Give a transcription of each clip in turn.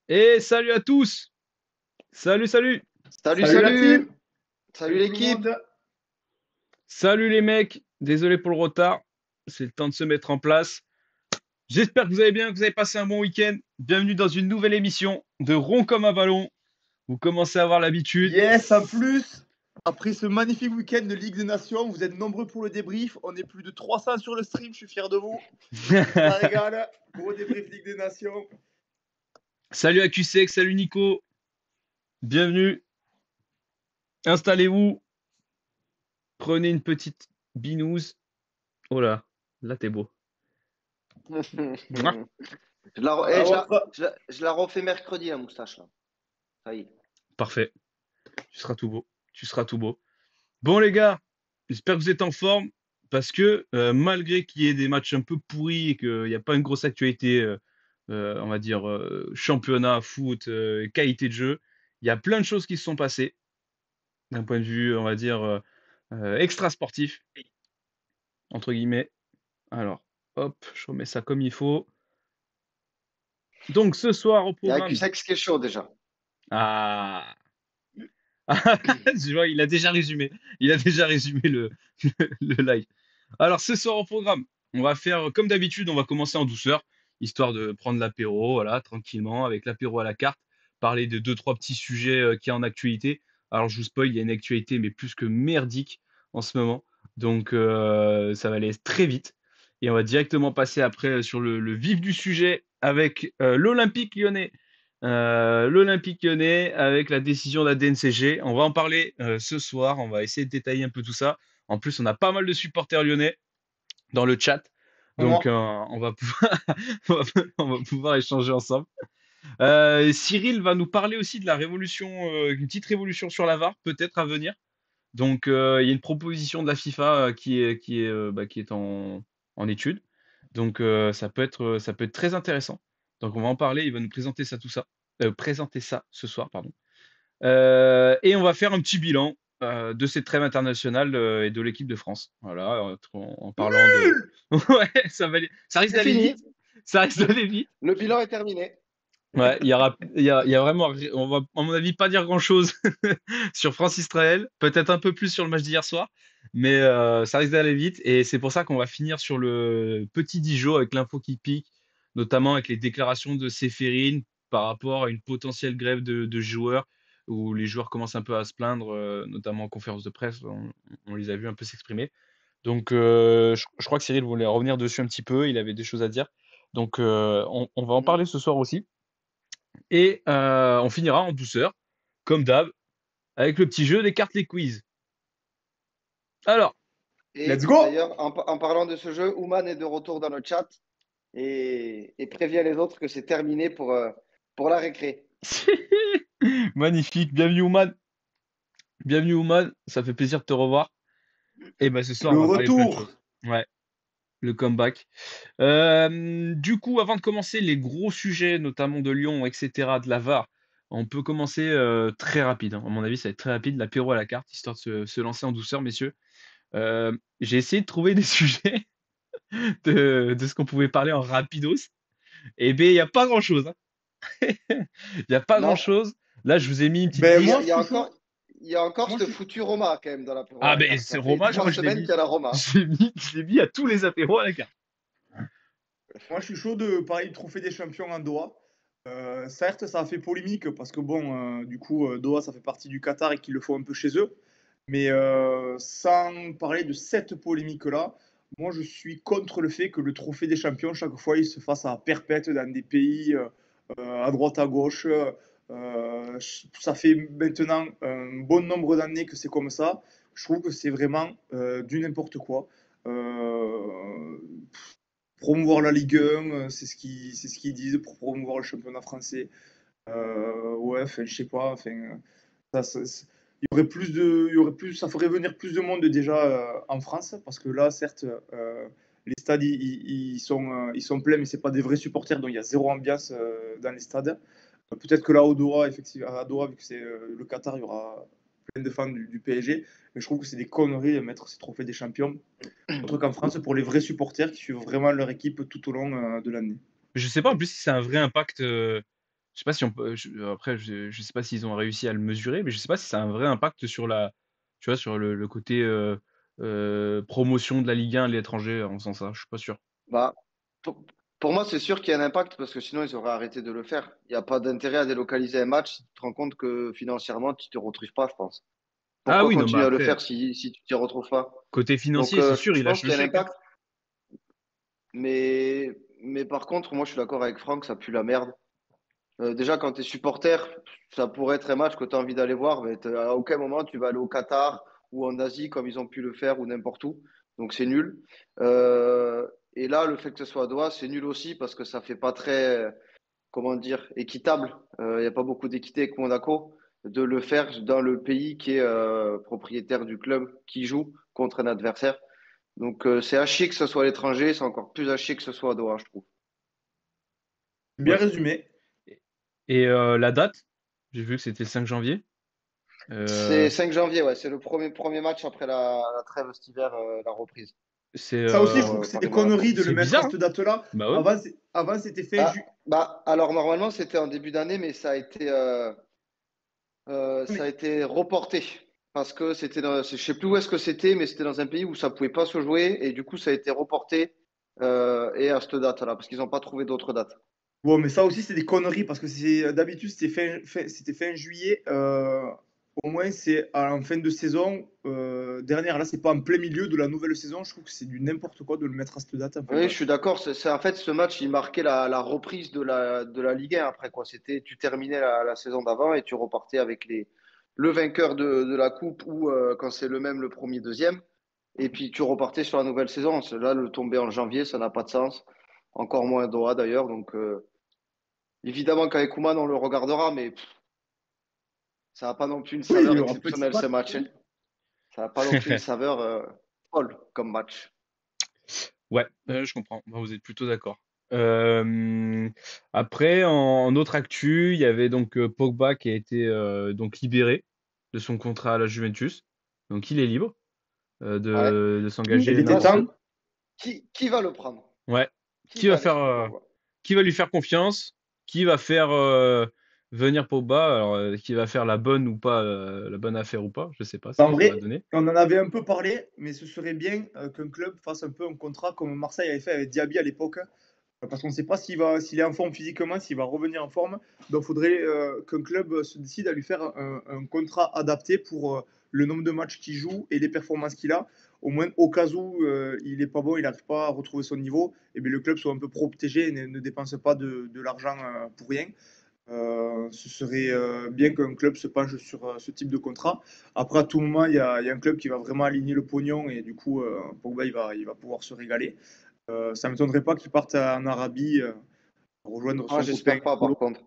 Et salut à tous! Salut, salut! Salut, Salut la team. salut! Salut Salut tout le l'équipe! monde. Salut les mecs! Désolé pour le retard, c'est le temps de se mettre en place. J'espère que vous allez bien, que vous avez passé un bon week-end. Bienvenue dans une nouvelle émission de Rond comme un ballon. Vous commencez à avoir l'habitude. Yes, en plus, après ce magnifique week-end de Ligue des Nations, vous êtes nombreux pour le débrief. On est plus de 300 sur le stream, je suis fier de vous. Ça régale. Gros débrief Ligue des Nations. Salut à QSEC, salut Nico. Bienvenue. Installez-vous. Prenez une petite binouze. Oh là t'es beau. Mouah. Je la refais mercredi, la moustache, là. Ça y est. Parfait. Tu seras tout beau. Tu seras tout beau. Bon les gars, j'espère que vous êtes en forme parce que malgré qu'il y ait des matchs un peu pourris et qu'il n'y a pas une grosse actualité, on va dire championnat, foot, qualité de jeu, il y a plein de choses qui se sont passées d'un point de vue, on va dire extra sportif entre guillemets. Alors, hop, je remets ça comme il faut. Donc ce soir au Il y a programme. Cusex qui est chaud déjà. Ah, je vois, il a déjà résumé. Il a déjà résumé le live. Alors, ce soir au programme, on va faire comme d'habitude, on va commencer en douceur, histoire de prendre l'apéro, voilà, tranquillement, avec l'apéro à la carte, parler de deux, trois petits sujets qui y a en actualité. Alors, je vous spoil, il y a une actualité, mais plus que merdique en ce moment. Donc, ça va aller très vite. Et on va directement passer après sur le vif du sujet avec l'Olympique Lyonnais. L'Olympique Lyonnais avec la décision de la DNCG. On va en parler ce soir. On va essayer de détailler un peu tout ça. En plus, on a pas mal de supporters lyonnais dans le chat. Donc, on va pouvoir, on va pouvoir échanger ensemble. Cyril va nous parler aussi de la révolution, une petite révolution sur la VAR, peut-être à venir. Donc, il y a une proposition de la FIFA qui est en étude. Donc, ça peut être très intéressant. Donc, on va en parler. Il va nous présenter ça, tout ça. Présenter ça ce soir, pardon. Et on va faire un petit bilan de cette trêve internationale et de l'équipe de France. Voilà, en parlant de. Ouais, ça risque C'est d'aller fini. vite. Ça risque d'aller vite. Le bilan est terminé. Ouais, il y a vraiment, on va, à mon avis, pas dire grand-chose sur France-Israël. Peut-être un peu plus sur le match d'hier soir. Mais ça risque d'aller vite. Et c'est pour ça qu'on va finir sur le petit Dijon avec l'info qui pique, notamment avec les déclarations de Séphérine par rapport à une potentielle grève de joueurs, où les joueurs commencent un peu à se plaindre, notamment en conférence de presse. On les a vus un peu s'exprimer. Donc, je crois que Cyril voulait revenir dessus un petit peu. Il avait des choses à dire. Donc, on va en parler ce soir aussi. Et on finira en douceur, comme d'hab, avec le petit jeu des cartes, les quiz. Alors, Et Let's go. d'ailleurs, en parlant de ce jeu, Ouman est de retour dans le chat et prévient les autres que c'est terminé pour la récré. magnifique, bienvenue Ouman. Bienvenue Ouman, ça fait plaisir de te revoir. Et ben ce soir, Le on va parler de plein de retour. choses. Ouais, le comeback. Du coup, avant de commencer les gros sujets, notamment de Lyon, etc., de la VAR, on peut commencer très rapide, hein. À mon avis, ça va être très rapide, l'apéro à la carte, histoire de se lancer en douceur, messieurs. J'ai essayé de trouver des sujets de ce qu'on pouvait parler en rapidos. Eh bien, il n'y a pas grand-chose, hein. Il n'y a pas Non, grand-chose. Là, je vous ai mis une petite Ben mais liste. moi, je suis chaud. il y a encore Moi, ce je suis. foutu Roma quand même dans l'apéro à Ah, la ben, carte. c'est Ça fait Roma, je trois crois que je l'ai semaines mis. qu'il y a la Roma. Je l'ai mis à tous les apéros à la carte. Moi, je suis chaud de parler du trophée des champions en Doha. Certes, ça a fait polémique parce que bon, du coup, Doha, ça fait partie du Qatar et qu'ils le font un peu chez eux. Mais sans parler de cette polémique-là, moi, je suis contre le fait que le trophée des champions, chaque fois, il se fasse à perpète dans des pays à droite, à gauche. Ça fait maintenant un bon nombre d'années que c'est comme ça. Je trouve que c'est vraiment du n'importe quoi. Euh, Promouvoir la Ligue 1, c'est ce qu'ils disent pour promouvoir le championnat français. Ouais, enfin, je sais pas, enfin, il y aurait ça ferait venir plus de monde déjà en France, parce que là, certes, les stades ils sont pleins, mais c'est pas des vrais supporters, donc il y a zéro ambiance dans les stades. Peut-être que là, au Doha, effectivement, à Doha, vu que c'est le Qatar, il y aura plein de fans du PSG, mais je trouve que c'est des conneries de mettre ces trophées des champions. Autre qu'en France, pour les vrais supporters qui suivent vraiment leur équipe tout au long de l'année. Je sais pas en plus si c'est un vrai impact Je sais pas si on peut. Après, je sais pas s'ils ont réussi à le mesurer, mais je sais pas si ça a un vrai impact sur tu vois, sur le côté promotion de la Ligue 1 à l'étranger en faisant ça. Je suis pas sûr. Bah, pour, pour moi, c'est sûr qu'il y a un impact parce que sinon, ils auraient arrêté de le faire. Il n'y a pas d'intérêt à délocaliser un match si tu te rends compte que financièrement, tu ne te retrouves pas, je pense. Ah Pourquoi oui, non, bah continuer à le après, faire si tu ne t'y retrouves pas? côté Donc, financier, c'est sûr, je il lâche pense le qu'il y a un chèque, hein. impact. Mais par contre, moi, je suis d'accord avec Franck, ça pue la merde. Déjà, quand tu es supporter, ça pourrait être un match que tu as envie d'aller voir, mais à aucun moment tu vas aller au Qatar ou en Asie comme ils ont pu le faire ou n'importe où. Donc c'est nul. Euh, et là, le fait que ce soit à Doha, c'est nul aussi parce que ça fait pas très, comment dire, équitable. Il n'y a pas beaucoup d'équité avec Monaco de le faire dans le pays qui est propriétaire du club qui joue contre un adversaire. Donc c'est à chier que ce soit à l'étranger, c'est encore plus à chier que ce soit à Doha, je trouve. Bien Ouais. résumé. Et la date, j'ai vu que c'était le 5 janvier. C'est Euh, 5 janvier, ouais, c'est le premier match après la trêve estivale, la reprise c'est Ça aussi, je trouve pour que c'est des Paris-Monaco. conneries de le c'est mettre à bizarre, hein. cette date-là. Bah ouais. Avant, c'était fin Ah, juillet. bah, alors normalement c'était en début d'année, mais ça a été reporté parce que je sais plus où est-ce que c'était, mais c'était dans un pays où ça pouvait pas se jouer et du coup ça a été reporté et à cette date-là parce qu'ils n'ont pas trouvé d'autres dates. Bon, mais ça aussi, c'est des conneries parce que d'habitude, c'était fin juillet. Au moins, c'est en fin de saison dernière. Là, c'est pas en plein milieu de la nouvelle saison. Je trouve que c'est du n'importe quoi de le mettre à cette date. Enfin, Oui, je bref. suis d'accord. En fait ce match, il marquait la reprise de la Ligue 1 après quoi. Tu terminais la saison d'avant et tu repartais avec le vainqueur de la coupe ou quand c'est le même le premier, deuxième. Et puis tu repartais sur la nouvelle saison. Là, le tomber en janvier, ça n'a pas de sens. Encore moins à Doha d'ailleurs. Donc évidemment qu'avec Koeman, on le regardera, mais ça n'a pas non plus une Oui, il saveur y aura petit exceptionnelle ce match. match, hein. Ça n'a pas non plus une saveur folle comme match. Ouais, je comprends. Bah, vous êtes plutôt d'accord. Euh, Après, en autre actu, il y avait donc Pogba qui a été donc libéré de son contrat à la Juventus. Donc il est libre Ouais. de s'engager Il Qui l'année était va, temps. prochaine. qui va le prendre? Ouais. Qui Qui va va faire, laisser Pogba? qui va lui faire confiance? Qui va faire venir Pogba? Alors, qui va faire la bonne ou pas, la bonne affaire ou pas? Je sais pas ce En que ça va vrai, donner. on en avait un peu parlé, mais ce serait bien qu'un club fasse un peu un contrat comme Marseille avait fait avec Diaby à l'époque. Parce qu'on ne sait pas s'il est en forme physiquement, s'il va revenir en forme. Donc, il faudrait qu'un club se décide à lui faire un contrat adapté pour le nombre de matchs qu'il joue et les performances qu'il a. Au moins, au cas où il n'est pas bon, il n'arrive pas à retrouver son niveau, et bien le club soit un peu protégé et ne dépense pas de l'argent pour rien. Ce serait bien qu'un club se penche sur ce type de contrat. Après, à tout moment, il y a un club qui va vraiment aligner le pognon et du coup, Pogba, il va pouvoir se régaler. Ça ne m'étonnerait pas qu'il parte en Arabie rejoindre Ah, son copain j'espère pas Polo. par contre.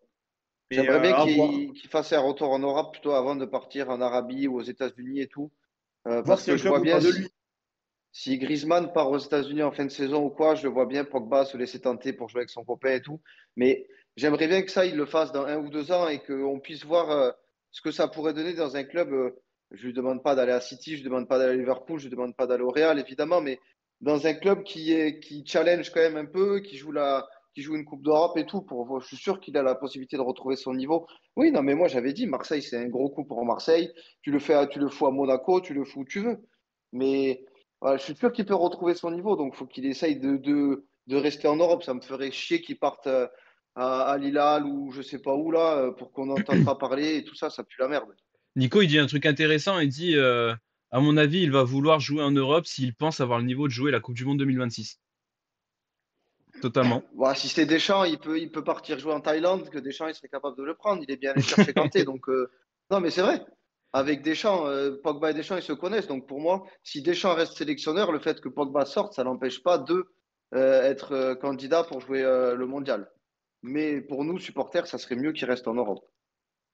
Mais J'aimerais bien à voir. qu'il fasse un retour en Europe plutôt avant de partir en Arabie ou aux États-Unis et tout. Voir Parce si que un je club vois veut bien pas de lui. si Griezmann part aux États-Unis en fin de saison ou quoi, je le vois bien Pogba se laisser tenter pour jouer avec son copain et tout. Mais j'aimerais bien que ça, il le fasse dans 1 ou 2 ans et qu'on puisse voir ce que ça pourrait donner dans un club. Je lui demande pas d'aller à City, je lui demande pas d'aller à Liverpool, je lui demande pas d'aller au Real, évidemment, mais dans un club qui challenge quand même un peu, qui joue une Coupe d'Europe et tout. Je suis sûr qu'il a la possibilité de retrouver son niveau. Oui, non, mais moi j'avais dit, Marseille, c'est un gros coup pour Marseille. Tu le fous à Monaco, tu le fous où tu veux. Mais voilà, je suis sûr qu'il peut retrouver son niveau, donc il faut qu'il essaye de rester en Europe. Ça me ferait chier qu'il parte à Lille ou je sais pas où là, pour qu'on n'entende pas parler et tout ça, ça pue la merde. Nico, il dit un truc intéressant. Il dit, à mon avis, il va vouloir jouer en Europe s'il pense avoir le niveau de jouer la Coupe du Monde 2026. Totalement. Voilà, si c'est Deschamps, il peut partir jouer en Thaïlande, que Deschamps il serait capable de le prendre. Il est bien allé chercher Kanté, donc non, mais c'est vrai. Avec Deschamps, Pogba et Deschamps, ils se connaissent. Donc pour moi, si Deschamps reste sélectionneur, le fait que Pogba sorte, ça n'empêche pas de être candidat pour jouer le mondial. Mais pour nous, supporters, ça serait mieux qu'il reste en Europe.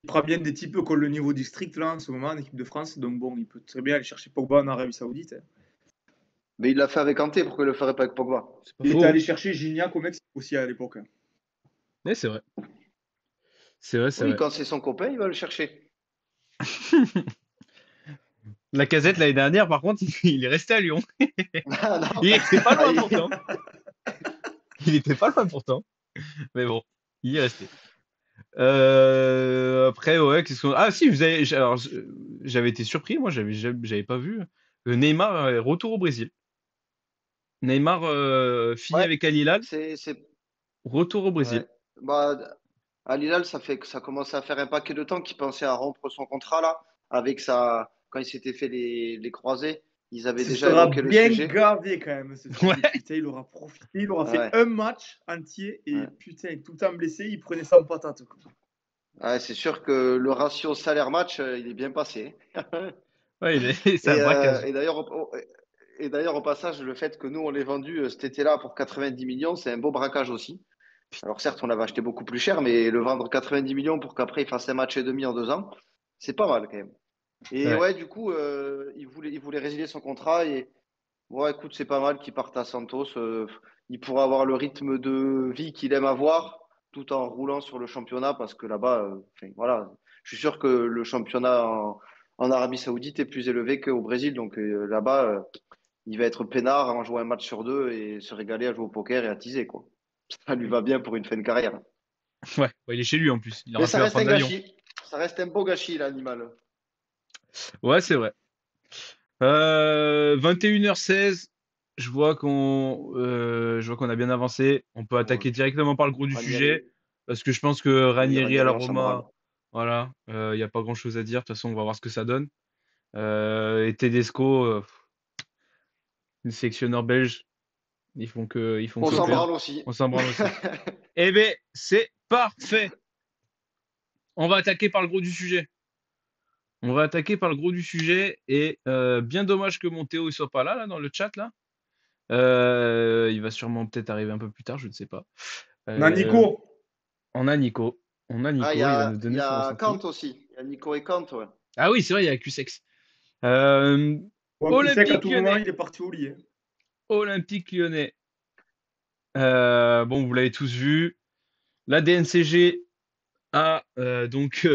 Il fera bien des types qui ont le niveau district là en ce moment en équipe de France. Donc bon, il peut très bien aller chercher Pogba en Arabie Saoudite, hein. Mais il l'a fait avec Kanté, pourquoi il ne le ferait pas avec Pogba? C'est pas Il faux, était hein. allé chercher Gignac au Mexique aussi à l'époque, hein. Ouais, c'est vrai. C'est vrai, c'est Oui, vrai. quand c'est son copain, il va le chercher. La Casette l'année dernière, par contre, il est resté à Lyon. Ah, non. Il était pas Ah, loin pourtant. Il était pas loin pourtant. Mais bon, il y est resté. Après, ouais, qu'est-ce qu'on... Ah si, alors, j'avais été surpris, moi, j'avais pas vu. Neymar, retour au Brésil. Neymar finit Ouais, avec Al Hilal, c'est retour au Brésil. ouais. Bah, Al Hilal, ça fait que ça commençait à faire un paquet de temps qu'il pensait à rompre son contrat là, avec sa quand il s'était fait les croisés, ils avaient Ce déjà sera évoqué le bien sujet. gavé quand même, ce fils de Ouais, putain. Il aura profité, il aura fait Ouais, un match entier et ouais. putain, tout le temps blessé, il prenait ça en patate, quoi. Ouais, c'est sûr que le ratio salaire-match, il est bien passé. ouais, c'est un braquage. Et d'ailleurs, au passage, le fait que nous, on l'ait vendu cet été-là pour 90 millions, c'est un beau braquage aussi. Alors certes, on l'avait acheté beaucoup plus cher, mais le vendre 90 millions pour qu'après il fasse un match et demi en 2 ans, c'est pas mal quand même. Et Ouais, ouais, du coup, il voulait résilier son contrat et ouais, écoute, c'est pas mal qu'il parte à Santos. Il pourra avoir le rythme de vie qu'il aime avoir tout en roulant sur le championnat parce que là-bas, enfin, voilà, je suis sûr que le championnat en Arabie Saoudite est plus élevé qu'au Brésil. Donc là-bas, il va être peinard à en jouer un match sur deux et se régaler à jouer au poker et à teaser, quoi. Ça lui va bien pour une fin de carrière. ouais, ouais, il est chez lui en plus. Il Mais aura ça pu reste apprendre un l'avion. gâchis. Ça reste un beau gâchis, l'animal. Ouais, c'est vrai. 21h16, je vois qu'on a bien avancé. On peut Ouais. attaquer directement par le gros du sujet, Ranieri, parce que je pense que oui, Ranieri à la Ranieri, on s'en branle. Roma, voilà, il n'y a pas grand-chose à dire. De toute façon, on va voir ce que ça donne. Et Tedesco, le sélectionneur belge, ils font que On se s'en plaindre. branle aussi. On s'en branle aussi. Eh ben, c'est parfait. On va attaquer par le gros du sujet. On va attaquer par le gros du sujet et bien dommage que mon Théo il soit pas là dans le chat là. Il va sûrement peut-être arriver un peu plus tard, je ne sais pas. On a Euh, Nico. on a Nico. On a Ah, Nico, il va nous il y donner son a Kant ressenti. aussi. Il y a Nico et Kant, ouais. Ah oui, c'est vrai, il y a Cusex. Euh, Bon, tu sais qu'à Olympique tout moment, Lyonnais. il est parti au lit, hein. Olympique Lyonnais. Bon, vous l'avez tous vu. La DNCG a donc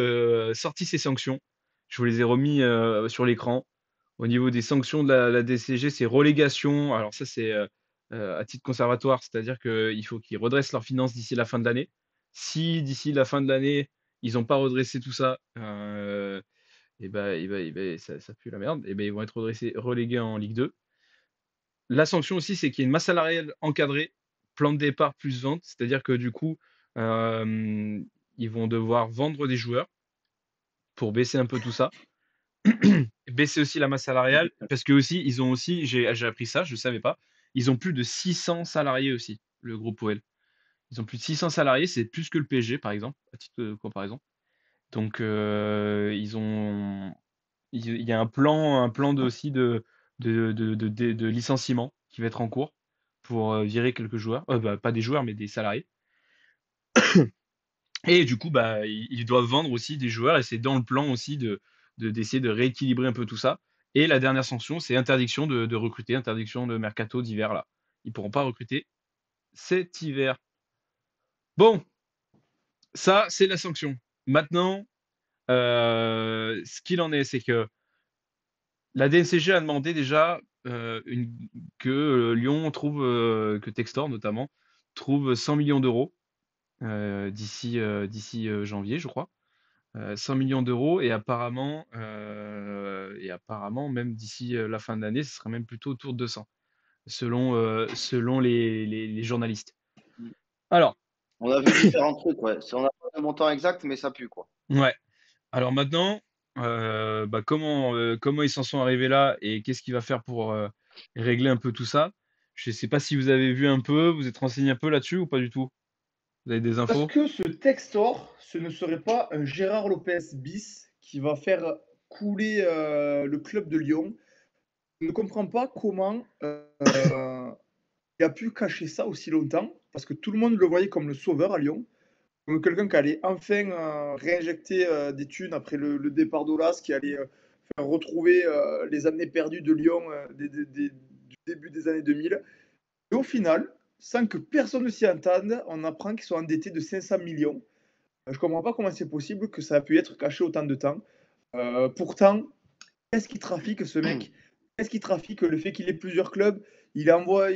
sorti ses sanctions. Je vous les ai remis sur l'écran. Au niveau des sanctions de la DCG, c'est relégation. Alors ça, c'est à titre conservatoire, c'est-à-dire qu'il faut qu'ils redressent leurs finances d'ici la fin de l'année. Si d'ici la fin de l'année, ils n'ont pas redressé tout ça, ça pue la merde. Et ben, ils vont être relégués en Ligue 2. La sanction aussi, c'est qu'il y a une masse salariale encadrée, plan de départ plus vente, c'est-à-dire que du coup, euh, ils vont devoir vendre des joueurs pour baisser un peu tout ça. Baisser aussi la masse salariale, parce que aussi, ils ont aussi, j'ai appris ça, je ne savais pas, ils ont plus de 600 salariés aussi, le groupe OL. Ils ont plus de 600 salariés, c'est plus que le PSG, par exemple, à titre de comparaison. Donc, il y a un plan aussi de licenciement qui va être en cours pour virer quelques joueurs, pas des joueurs, mais des salariés. Et du coup, bah, ils doivent vendre aussi des joueurs et c'est dans le plan aussi d'essayer de rééquilibrer un peu tout ça. Et la dernière sanction, c'est interdiction de recruter, interdiction de mercato d'hiver là. Ils pourront pas recruter cet hiver. Bon, ça, c'est la sanction. Maintenant, ce qu'il en est, c'est que la DNCG a demandé déjà que Lyon trouve, que Textor notamment, trouve 100 millions d'euros d'ici janvier, je crois. 100 millions d'euros et apparemment même d'ici la fin de l'année, ce serait même plutôt autour de 200, selon les journalistes. Alors, On a vu différents trucs, ouais. On n'a pas le montant exact, mais ça pue, quoi. ouais. Alors maintenant, bah, comment ils s'en sont arrivés là et qu'est-ce qu'il va faire pour régler un peu tout ça? Je ne sais pas si vous avez vu un peu, vous êtes renseigné un peu là-dessus ou pas du tout? Vous avez des Est-ce infos? que ce Textor, ce ne serait pas un Gérard Lopez bis qui va faire couler le club de Lyon? Je ne comprends pas comment il a pu cacher ça aussi longtemps, parce que tout le monde le voyait comme le sauveur à Lyon, comme quelqu'un qui allait enfin réinjecter des thunes après le départ d'Olas, qui allait faire retrouver les années perdues de Lyon du début des années 2000. Et au final, sans que personne ne s'y entende, on apprend qu'ils sont endettés de 500 millions. Je ne comprends pas comment c'est possible que ça a pu être caché autant de temps. Pourtant, qu'est-ce qu'il trafique ce mec? Qu'est-ce qu'il trafique? Le fait qu'il ait plusieurs clubs, il envoie,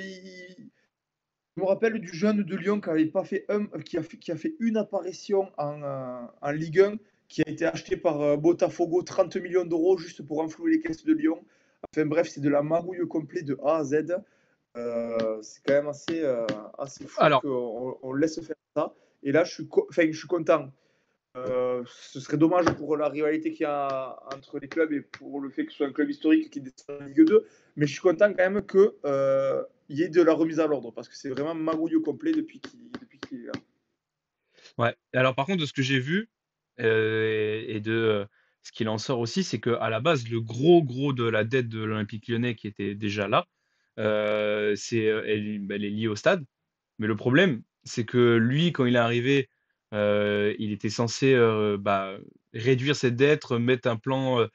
Je me rappelle du jeune de Lyon qui avait pas fait qui a fait une apparition en Ligue 1, qui a été acheté par Botafogo 30 millions d'euros juste pour enflouer les caisses de Lyon. Enfin bref, c'est de la magouille complète de A à Z. C'est quand même assez fou Alors, qu'on laisse faire ça. Et là, je suis content. Ce serait dommage pour la rivalité qu'il y a entre les clubs et pour le fait que ce soit un club historique qui descend en Ligue 2. Mais je suis content quand même qu'il y ait de la remise à l'ordre parce que c'est vraiment magouilleux complet depuis qu'il est là. ouais. Alors, par contre, de ce que j'ai vu et de ce qu'il en sort aussi, c'est qu'à la base, le gros de la dette de l'Olympique Lyonnais qui était déjà là, elle est liée au stade. Mais le problème, c'est que lui, quand il est arrivé, il était censé réduire cette dette, mettre un plan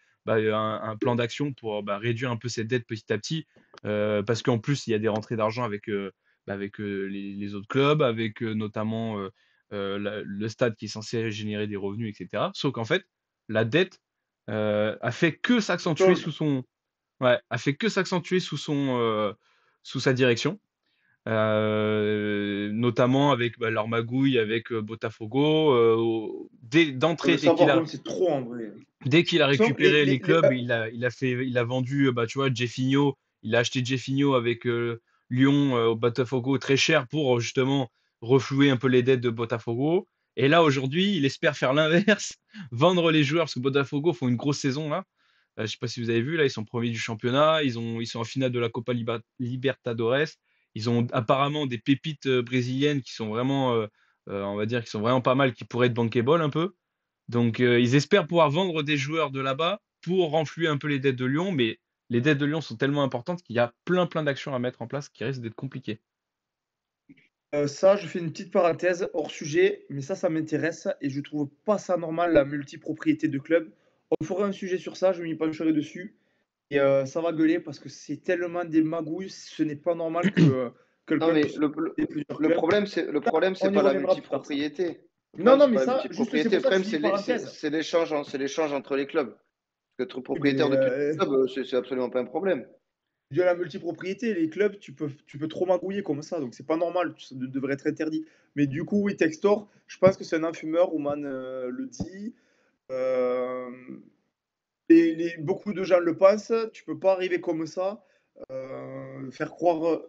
d'action pour réduire un peu cette dette petit à petit. Parce qu'en plus, il y a des rentrées d'argent avec les autres clubs, avec notamment le stade qui est censé générer des revenus, etc. Sauf qu'en fait, la dette a fait que s'accentuer Chose. sous son, ouais, a fait que s'accentuer sous sa direction. Notamment avec leur magouille avec Botafogo. Mais D'entrée, ça, par contre, c'est trop en vrai. dès qu'il a De toute façon, récupéré les clubs, il a vendu, tu vois, Jeffinho. Il a acheté Jeffinho avec Lyon au Botafogo très cher pour justement reflouer un peu les dettes de Botafogo. Et là, aujourd'hui, il espère faire l'inverse, vendre les joueurs, parce que Botafogo font une grosse saison là. Je sais pas si vous avez vu, là, ils sont premiers du championnat, ils sont en finale de la Copa Libertadores. Ils ont apparemment des pépites brésiliennes qui sont vraiment, on va dire, qui sont vraiment pas mal, qui pourraient être bankable un peu. Donc, ils espèrent pouvoir vendre des joueurs de là-bas pour renflouer un peu les dettes de Lyon, mais les dettes de Lyon sont tellement importantes qu'il y a plein d'actions à mettre en place qui risquent d'être compliquées. Ça, je fais une petite parenthèse hors sujet, mais ça m'intéresse et je trouve pas ça normal, la multipropriété de clubs. On fera un sujet sur ça, je m'y pencherai dessus. Et ça va gueuler parce que c'est tellement des magouilles, ce n'est pas normal que Non, quelqu'un mais puisse posséder plusieurs le clubs. problème, c'est On y pas la reviendra plus tard, ça. multipropriété. Le Non, problème, non, c'est mais pas la ça, juste, c'est multipropriété. Le pour ça que problème, je dis parenthèse. c'est l'échange entre les clubs. Parce qu'être Oui, mais propriétaire de plusieurs clubs, c'est absolument pas un problème. de la multipropriété, les clubs, tu peux trop magouiller comme ça, donc c'est pas normal, ça devrait être interdit. Mais du coup, oui, Textor, je pense que c'est un enfumeur, Oman le dit. Euh, beaucoup de gens le pensent, tu peux pas arriver comme ça, faire croire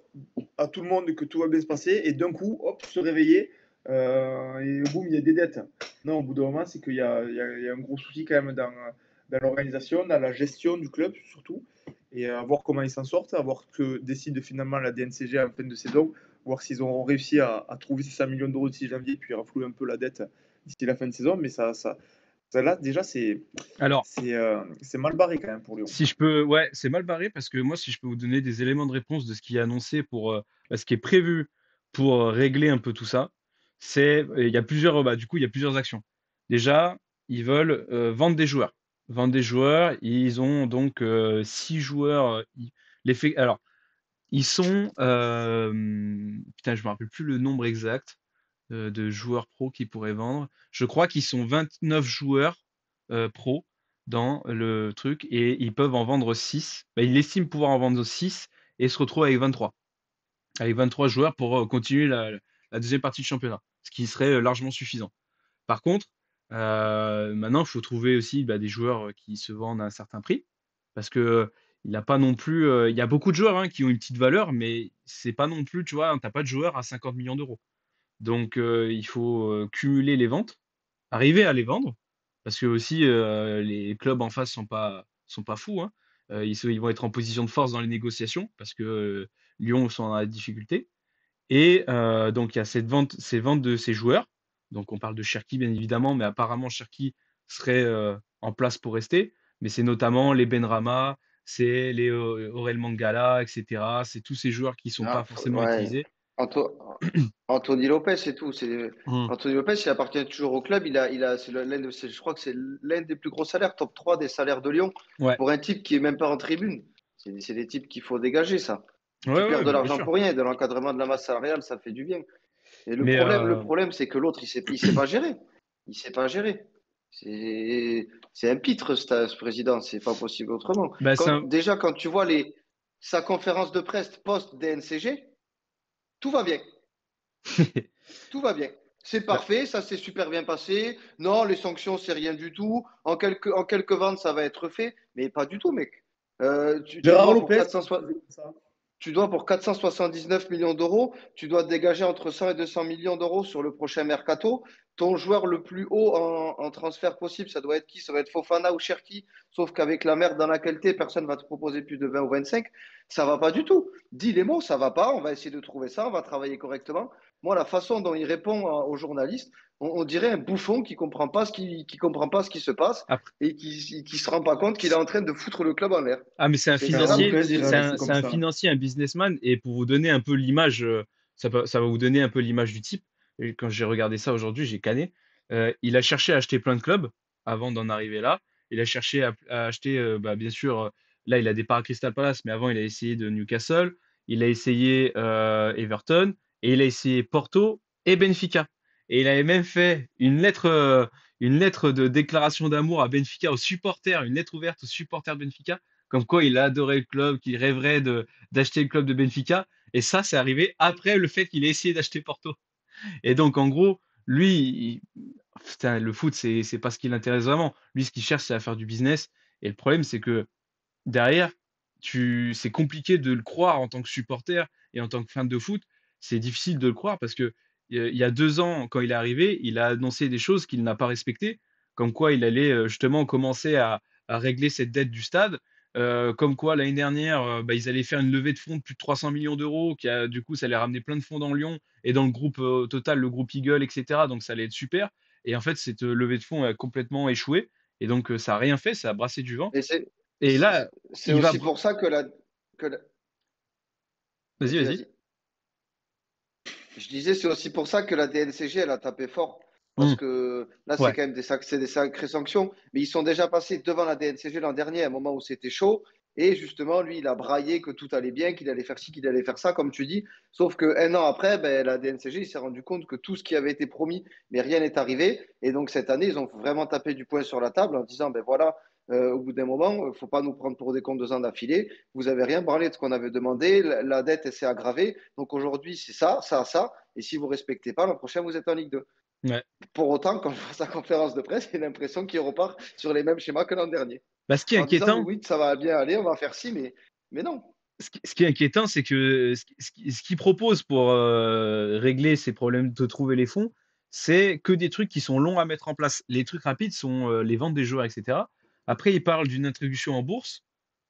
à tout le monde que tout va bien se passer, et d'un coup, hop, se réveiller, et boum, il y a des dettes. Non, au bout d'un moment, c'est qu'il y a un gros souci quand même dans l'organisation, dans la gestion du club surtout, et à voir comment ils s'en sortent, à voir ce que décide finalement la DNCG en fin de saison, voir s'ils auront réussi à trouver ces 100 millions d'euros d'ici janvier, puis renflouer un peu la dette d'ici la fin de saison, mais ça là, déjà, Alors, c'est mal barré quand même pour Lyon. si je peux, ouais, c'est mal barré parce que moi, si je peux vous donner des éléments de réponse de ce qui est annoncé ce qui est prévu pour régler un peu tout ça, il y a du coup, il y a plusieurs actions. Déjà, ils veulent vendre des joueurs. Vendre des joueurs, ils ont donc 6 joueurs. Alors, ils sont, putain, je me rappelle plus le nombre exact de joueurs pro qu'ils pourraient vendre. Je crois qu'ils sont 29 joueurs pro dans le truc et ils peuvent en vendre 6. Bah, ils estiment pouvoir en vendre 6 et se retrouvent avec 23. Avec 23 joueurs pour continuer la deuxième partie du championnat, ce qui serait largement suffisant. Par contre, maintenant, il faut trouver aussi des joueurs qui se vendent à un certain prix. Parce que il n'a pas non plus. Il y a beaucoup de joueurs qui ont une petite valeur, mais c'est pas non plus, tu vois, t'as pas de joueurs à 50 millions d'euros. Donc, il faut cumuler les ventes, arriver à les vendre, parce que aussi les clubs en face sont pas fous, hein. Ils vont être en position de force dans les négociations, parce que Lyon sont dans la difficulté. Et donc, il y a ces ventes de ces joueurs. Donc, on parle de Cherki, bien évidemment, mais apparemment, Cherki serait en place pour rester. Mais c'est notamment les Benrama, c'est les Aurel Mangala, etc. C'est tous ces joueurs qui ne sont pas forcément Ouais. utilisés. Anto- Anthony Lopez et tout. Hum. Anthony Lopez, il appartient toujours au club. Je crois que c'est l'un des plus gros salaires, top 3 des salaires de Lyon, Ouais, pour un type qui est même pas en tribune. C'est des types qu'il faut dégager, ça. Tu perds ouais, de bah, bien l'argent sûr. pour rien, de l'encadrement de la masse salariale, ça fait du bien. Et Mais le problème, c'est que l'autre, il sait pas gérer. Il sait pas gérer. C'est un pitre, ce président. C'est pas possible autrement. bah, Déjà, quand tu vois sa conférence de presse post-DNCG, tout va bien. Tout va bien. C'est Ouais. parfait, ça s'est super bien passé. Non, les sanctions, c'est rien du tout. En quelques ventes, ça va être fait, mais pas du tout, mec. Tu Gérard dois pour Lopez, 400, c'est comme ça. tu dois pour 479 millions d'euros, tu dois dégager entre 100 et 200 millions d'euros sur le prochain mercato. Ton joueur le plus haut en transfert possible, ça doit être qui? Ça doit être Fofana ou Cherki. Sauf qu'avec la merde dans laquelle t'es, personne va te proposer plus de 20 ou 25. Ça va pas du tout. Dis les mots, ça va pas. On va essayer de trouver ça. On va travailler correctement. Moi, la façon dont il répond aux journalistes, on dirait un bouffon qui comprend pas ce qui se passe Après, et qui se rend pas compte qu'il est en train de foutre le club en l'air. ah, mais c'est un C'est Gérard financier, gratuit. Lopez, il réagit c'est comme un ça. financier, un businessman. Et pour vous donner un peu l'image, ça va vous donner un peu l'image du type. Et quand j'ai regardé ça aujourd'hui, j'ai canné. Il a cherché à acheter plein de clubs avant d'en arriver là. Il a cherché à acheter, bah, bien sûr, là, il a des parts à Crystal Palace, mais avant, il a essayé de Newcastle. Il a essayé Everton. Et il a essayé Porto et Benfica. Et il avait même fait une lettre de déclaration d'amour à Benfica, aux supporters, une lettre ouverte aux supporters de Benfica, comme quoi il adorait le club, qu'il rêverait d'acheter le club de Benfica. Et ça, c'est arrivé après le fait qu'il ait essayé d'acheter Porto. Et donc, en gros, lui, putain, le foot, c'est pas ce qui l'intéresse vraiment. Lui, ce qu'il cherche, c'est à faire du business. Et le problème, c'est que derrière, c'est compliqué de le croire en tant que supporter et en tant que fan de foot. C'est difficile de le croire parce que il y a 2 ans, quand il est arrivé, il a annoncé des choses qu'il n'a pas respectées, comme quoi il allait justement commencer à régler cette dette du stade. Comme quoi l'année dernière, bah, ils allaient faire une levée de fonds de plus de 300 millions d'euros, du coup ça allait ramener plein de fonds dans Lyon et dans le groupe au total, le groupe Eagle, etc. Donc ça allait être super. Et en fait, cette levée de fonds a complètement échoué. Et donc ça a rien fait, ça a brassé du vent. Et c'est Et là, c'est il va. aussi pour ça Vas-y, Vas-y, vas-y. vas-y. Je disais, c'est aussi pour ça que la DNCG, elle a tapé fort. Parce Hmm. que là, c'est Ouais. quand même c'est des sacrées sanctions. Mais ils sont déjà passés devant la DNCG l'an dernier, à un moment où c'était chaud. Et justement, lui, il a braillé que tout allait bien, qu'il allait faire ci, qu'il allait faire ça, comme tu dis. Sauf qu'un an après, ben, la DNCG, il s'est rendu compte que tout ce qui avait été promis, mais rien n'est arrivé. Et donc, cette année, ils ont vraiment tapé du poing sur la table en disant, ben voilà, au bout d'un moment, il ne faut pas nous prendre pour des comptes 2 ans d'affilée. Vous n'avez rien parlé de ce qu'on avait demandé. La dette, elle s'est aggravée. Donc aujourd'hui, c'est ça, ça, ça. Et si vous ne respectez pas, l'an prochain, vous êtes en Ligue 2. Ouais. Pour autant, quand je vois sa conférence de presse, j'ai l'impression qu'il repart sur les mêmes schémas que l'an dernier. Bah, ce qui est En disant, inquiétant, oui, ça va bien aller, on va faire ci, mais non. ce qui est inquiétant, c'est que ce qu'il propose pour régler ces problèmes de trouver les fonds, c'est que des trucs qui sont longs à mettre en place. Les trucs rapides sont les ventes des joueurs, etc. Après, il parle d'une introduction en bourse.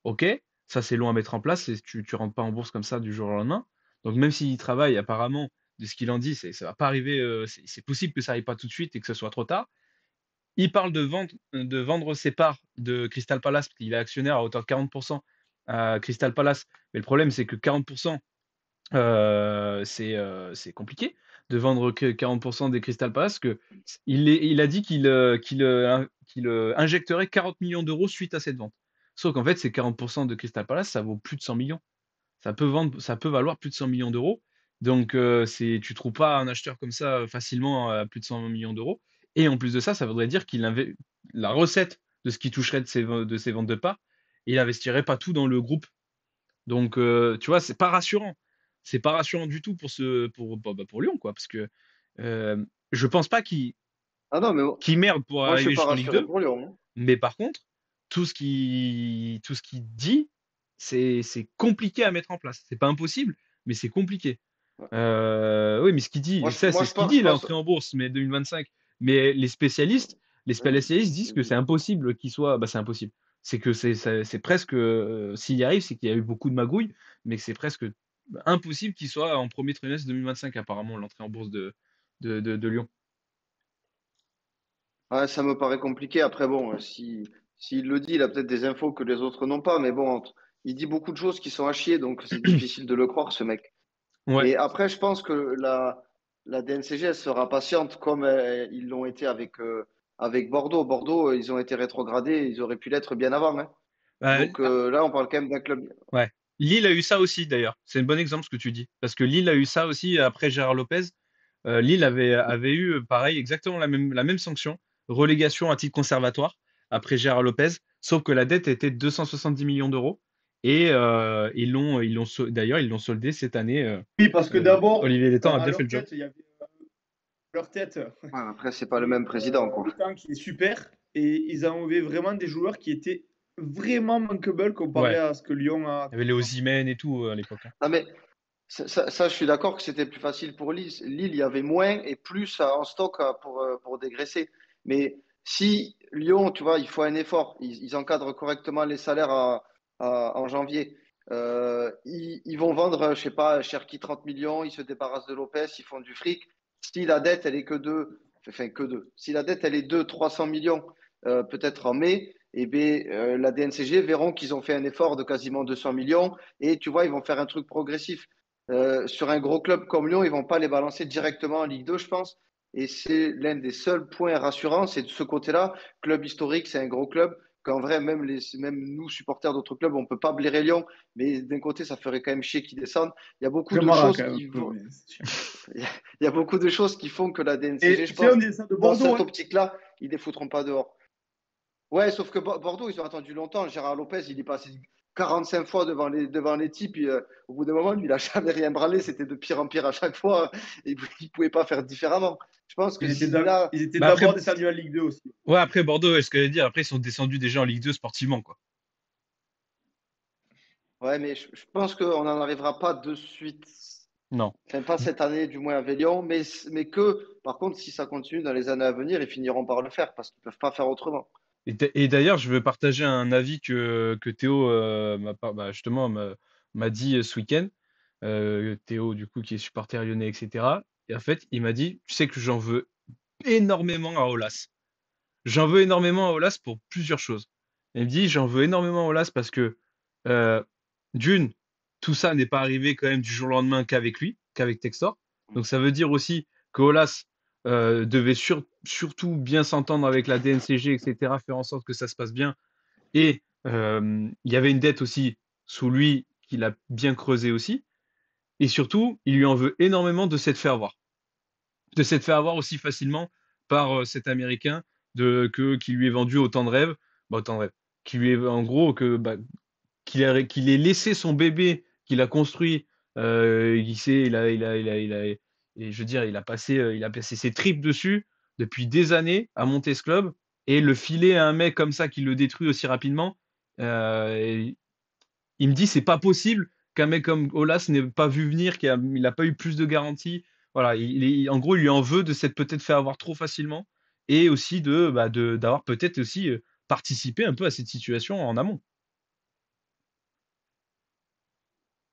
Ok, ça c'est long à mettre en place. Tu rentres pas en bourse comme ça du jour au lendemain. Donc même s'il travaille apparemment, de ce qu'il en dit, ça va pas arriver. C'est possible que ça arrive pas tout de suite et que ce soit trop tard. Il parle de vendre ses parts de Crystal Palace, parce qu'il est actionnaire à hauteur de 40% à Crystal Palace. Mais le problème, c'est que 40%, c'est compliqué de vendre que 40% des Crystal Palace, que il a dit qu'il injecterait 40 millions d'euros suite à cette vente. Sauf qu'en fait, ces 40% de Crystal Palace, ça vaut plus de 100 millions. Ça peut valoir plus de 100 millions d'euros. Donc, tu trouves pas un acheteur comme ça facilement à plus de 100 millions d'euros. Et en plus de ça, ça voudrait dire la recette de ce qu'il toucherait de ses ventes de parts, il investirait pas tout dans le groupe. Donc, tu vois, c'est pas rassurant. C'est pas rassurant du tout pour Lyon, quoi. Parce que je pense pas Ah non, mais qu'il merde pour moi, je ne suis arriver pas jusqu'en Ligue rassuré 2. pour Lyon, hein. Mais par contre, tout ce qu'il dit, c'est compliqué à mettre en place. C'est pas impossible, mais c'est compliqué. Oui, mais ce qu'il dit, ça, c'est Moi, ce qu'il je dit, pense. l'entrée en bourse, mais 2025. Mais les spécialistes disent que c'est impossible qu'il soit. Bah, c'est impossible. C'est que c'est presque. S'il y arrive, c'est qu'il y a eu beaucoup de magouilles, mais que c'est presque impossible qu'il soit en premier trimestre 2025, apparemment, l'entrée en bourse de Lyon. Ouais, ça me paraît compliqué. Après, bon, s'il le dit, il a peut-être des infos que les autres n'ont pas. Mais bon, il dit beaucoup de choses qui sont à chier, donc c'est difficile de le croire, ce mec. Ouais. Et après, je pense que la DNCG, elle sera patiente comme ils l'ont été avec Bordeaux. Bordeaux, ils ont été rétrogradés, ils auraient pu l'être bien avant, hein. Bah, Donc là, on parle quand même d'un club. ouais. Lille a eu ça aussi d'ailleurs. C'est un bon exemple ce que tu dis. Parce que Lille a eu ça aussi après Gérard Lopez. Lille avait eu pareil, exactement la même sanction, relégation à titre conservatoire après Gérard Lopez, sauf que la dette était de 270 millions d'euros. Et d'ailleurs, ils l'ont soldé cette année. Oui, parce que d'abord, Olivier Létang a à bien fait leur le job. tête, il y avait leur tête Ouais, après, c'est pas le même président, quoi. Létang qui est super, et ils ont enlevé vraiment des joueurs qui étaient vraiment manquables comparé Ouais, à ce que Lyon a il y avait les actuellement. Osimhen et tout à l'époque, hein. Non, mais ça, je suis d'accord que c'était plus facile pour Lille. Lille, il y avait moins et plus en stock pour dégraisser. Mais si Lyon, tu vois, il faut un effort. Ils encadrent correctement les salaires en janvier. Ils vont vendre, je sais pas, Cherki 30 millions, ils se débarrassent de Lopez, ils font du fric. Si la dette, elle est que enfin que deux. Si la dette, elle est 300 millions, peut-être en mai, et bien, la DNCG verront qu'ils ont fait un effort de quasiment 200 millions et tu vois, ils vont faire un truc progressif. Sur un gros club comme Lyon, ils vont pas les balancer directement en Ligue 2, je pense. Et c'est l'un des seuls points rassurants, c'est de ce côté-là. Club historique, c'est un gros club. Qu'en vrai, même nous, supporters d'autres clubs, on peut pas blairer Lyon. Mais d'un côté, ça ferait quand même chier qu'ils descendent. Il y a beaucoup de Camara, choses quand même, un qui peu, vont. mais c'est chiant. Il y a beaucoup de choses qui font que la DNCG, Et je tu sais, on pense, dit ça de dans Bordeaux, cette hein. optique-là, ils ne les foutront pas dehors. Ouais, sauf que Bordeaux, ils ont attendu longtemps. Gérard Lopez, il est passé 45 fois devant les types. Au bout d'un moment, lui, il n'a jamais rien branlé. C'était de pire en pire à chaque fois. Et il ne pouvait pas faire différemment. Je pense que si là. Ils étaient Bah après, d'abord descendus à Ligue 2 aussi. ouais, après Bordeaux, est-ce que j'allais dire, après ils sont descendus déjà en Ligue 2 sportivement, quoi. Ouais, mais je pense qu'on n'en arrivera pas de suite. Non. Enfin, pas cette année, du moins à Vélion. Mais que, par contre, si ça continue dans les années à venir, ils finiront par le faire parce qu'ils ne peuvent pas faire autrement. Et d'ailleurs, je veux partager un avis que Théo justement m'a dit ce week-end. Théo, du coup, qui est supporter lyonnais, etc. Et en fait, il m'a dit, tu sais que j'en veux énormément à Aulas. J'en veux énormément à Aulas pour plusieurs choses. Il me dit, j'en veux énormément à Aulas parce que, euh, d'une, tout ça n'est pas arrivé quand même du jour au lendemain qu'avec lui, qu'avec Textor. Donc ça veut dire aussi que Aulas devait surtout bien s'entendre avec la DNCG, etc., faire en sorte que ça se passe bien. Et il y avait une dette aussi sous lui qu'il a bien creusé aussi. Et surtout, il lui en veut énormément de s'être fait avoir. De s'être fait avoir aussi facilement par cet Américain qui lui est vendu autant de rêves. Bah, autant de rêves. Qui lui est, en gros, qu'il ait laissé son bébé, qu'il a construit. Il sait, et je veux dire, il a passé ses tripes dessus depuis des années à monter ce club. Et le filer à un mec comme ça qui le détruit aussi rapidement, et il me dit c'est pas possible qu'un mec comme Olas n'ait pas vu venir, il n'a pas eu plus de garanties. Voilà, en gros, il lui en veut de s'être peut-être fait avoir trop facilement et aussi d'avoir peut-être aussi participé un peu à cette situation en amont.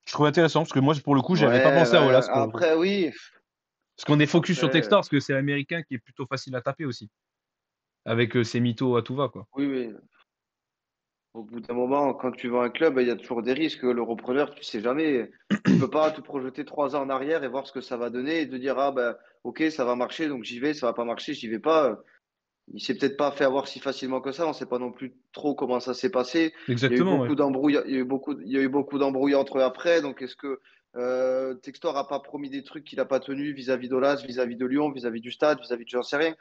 Je trouve intéressant parce que moi, pour le coup, j'avais pas Ouais, pensé à ouais. Olas pour le coup. Après, oui. Parce qu'on est focus sur Après, Textor parce que c'est l'américain qui est plutôt facile à taper aussi. Avec ses mythos à tout va, quoi. oui, oui. Au bout d'un moment, quand tu vends un club, il y a toujours des risques. Le repreneur, tu sais jamais. Tu peux pas te projeter 3 ans en arrière et voir ce que ça va donner et te dire, ah ben, ok, ça va marcher, donc j'y vais, ça va pas marcher, j'y vais pas. Il s'est peut-être pas fait avoir si facilement que ça. On sait pas non plus trop comment ça s'est passé. Il y a eu Exactement, ouais. beaucoup d'embrouilles, il y a eu beaucoup d'embrouilles entre eux après. Donc, est-ce que Textor a pas promis des trucs qu'il a pas tenus vis-à-vis d'Olas, vis-à-vis de Lyon, vis-à-vis du stade, vis-à-vis de j'en sais rien.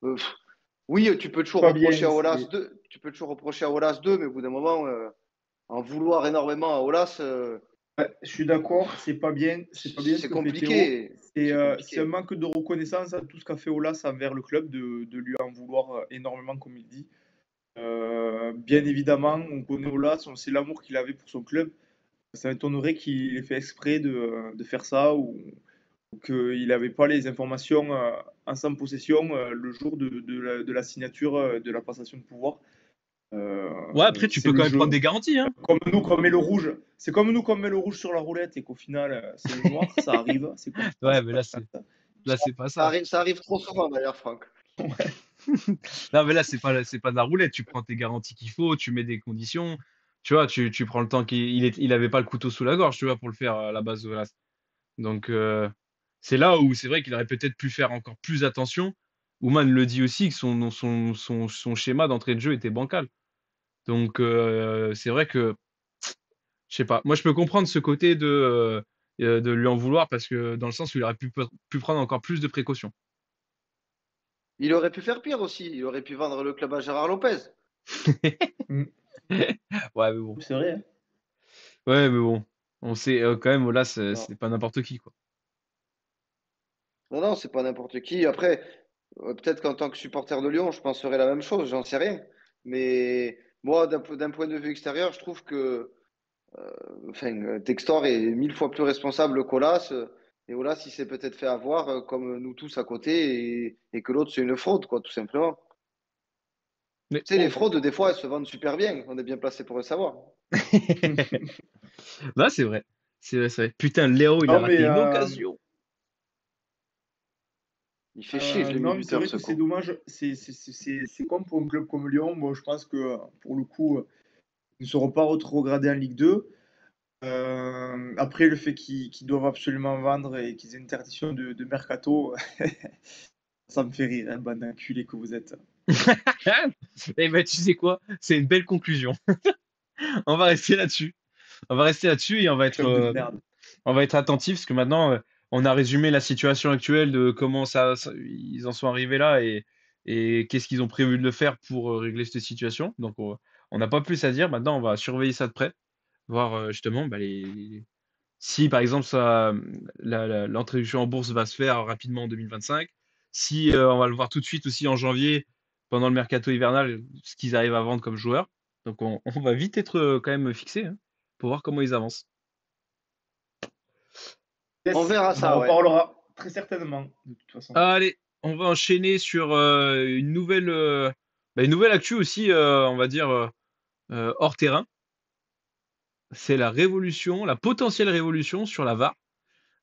Pff, oui, tu peux toujours Pas reprocher bien. à Olas 2, tu peux toujours reprocher à Olas 2, mais au bout d'un moment, en vouloir énormément à Olas, Ouais, je suis d'accord, c'est pas bien ce c'est que fait Théo. compliqué. C'est C'est c'est un compliqué. manque de reconnaissance à tout ce qu'a fait Olas envers le club, de lui en vouloir énormément, comme il dit. Bien évidemment, on connaît Olas, on sait l'amour qu'il avait pour son club. Ça m'étonnerait qu'il ait fait exprès de faire ça, ou qu'il n'avait pas les informations en sa possession le jour de la signature de la passation de pouvoir. Ouais, après, tu C'est peux le quand même jeu. prendre des garanties, hein. Comme nous, quand on met le rouge. C'est comme nous, quand on met le rouge sur la roulette et qu'au final, c'est le noir. Ça arrive, c'est comme ça. Ouais, C'est mais pas là, c'est pas Ça ça. arrive, ça arrive trop souvent d'ailleurs, Franck. ouais. Non, mais là, c'est pas de la roulette. Tu prends tes garanties qu'il faut, tu mets des conditions. Tu vois, tu prends le temps il avait pas le couteau sous la gorge, tu vois, pour le faire à la base. Voilà. Donc, c'est là où c'est vrai qu'il aurait peut-être pu faire encore plus attention. Ouman le dit aussi que son schéma d'entrée de jeu était bancal. Donc, c'est vrai que, je sais pas. Moi, je peux comprendre ce côté de lui en vouloir parce que dans le sens où il aurait pu prendre encore plus de précautions. Il aurait pu faire pire aussi. Il aurait pu vendre le club à Gérard Lopez. Mm. Ouais, mais bon. C'est vrai, hein. Ouais, mais bon, on sait quand même, là, Non, c'est pas n'importe qui, quoi. non, non, c'est pas n'importe qui. Après, peut-être qu'en tant que supporter de Lyon, je penserais la même chose, j'en sais rien. Mais moi, d'un point de vue extérieur, je trouve que Textor est 1000 fois plus responsable qu'Olas. Et Olas, il s'est peut-être fait avoir, comme nous tous à côté, et que l'autre, c'est une fraude, quoi, tout simplement. Mais Tu sais, les on... fraudes, des fois, elles se vendent super bien. On est bien placé pour le savoir. Là, c'est vrai. C'est vrai, c'est vrai. Putain, Léo, il a Non, mais raté une occasion. Il fait chier, je l'ai mis non, mais c'est buteur, vrai ce que c'est con. dommage. C'est comme pour un club comme Lyon. Moi, je pense que pour le coup, ils ne seront pas rétrogradés en Ligue 2. Après, le fait qu'ils doivent absolument vendre et qu'ils aient une interdiction de mercato, ça me fait rire, hein, bande d'enculés que vous êtes. Eh ben, tu sais quoi? C'est une belle conclusion. On va rester là-dessus. On va rester là-dessus et Club de merde. on va être attentif parce que maintenant, on a résumé la situation actuelle de comment ils en sont arrivés là et qu'est-ce qu'ils ont prévu de le faire pour régler cette situation. Donc, on n'a pas plus à dire. Maintenant, on va surveiller ça de près, voir justement bah, si par exemple l'introduction en bourse va se faire rapidement en 2025, si on va le voir tout de suite aussi en janvier pendant le mercato hivernal, ce qu'ils arrivent à vendre comme joueurs. Donc, on va vite être quand même fixé hein, pour voir comment ils avancent. On Yes, verra on en ça, ouais. reparlera très certainement, de toute façon. Allez, on va enchaîner sur une nouvelle actu aussi, on va dire hors terrain. C'est la révolution, la potentielle révolution sur la VAR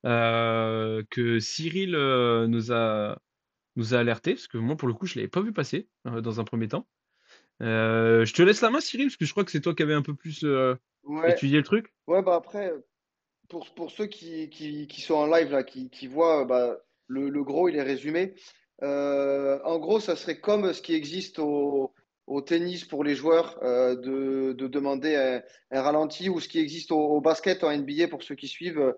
que Cyril nous a alerté, parce que moi pour le coup je l'avais pas vu passer dans un premier temps. Je te laisse la main Cyril, parce que je crois que c'est toi qui avais un peu plus Ouais, étudié le truc. ouais, bah après, pour ceux qui sont en live, là, qui voient, bah, le gros, il est résumé. En gros, ça serait comme ce qui existe au tennis pour les joueurs, de demander un ralenti, ou ce qui existe au basket, en NBA, pour ceux qui suivent.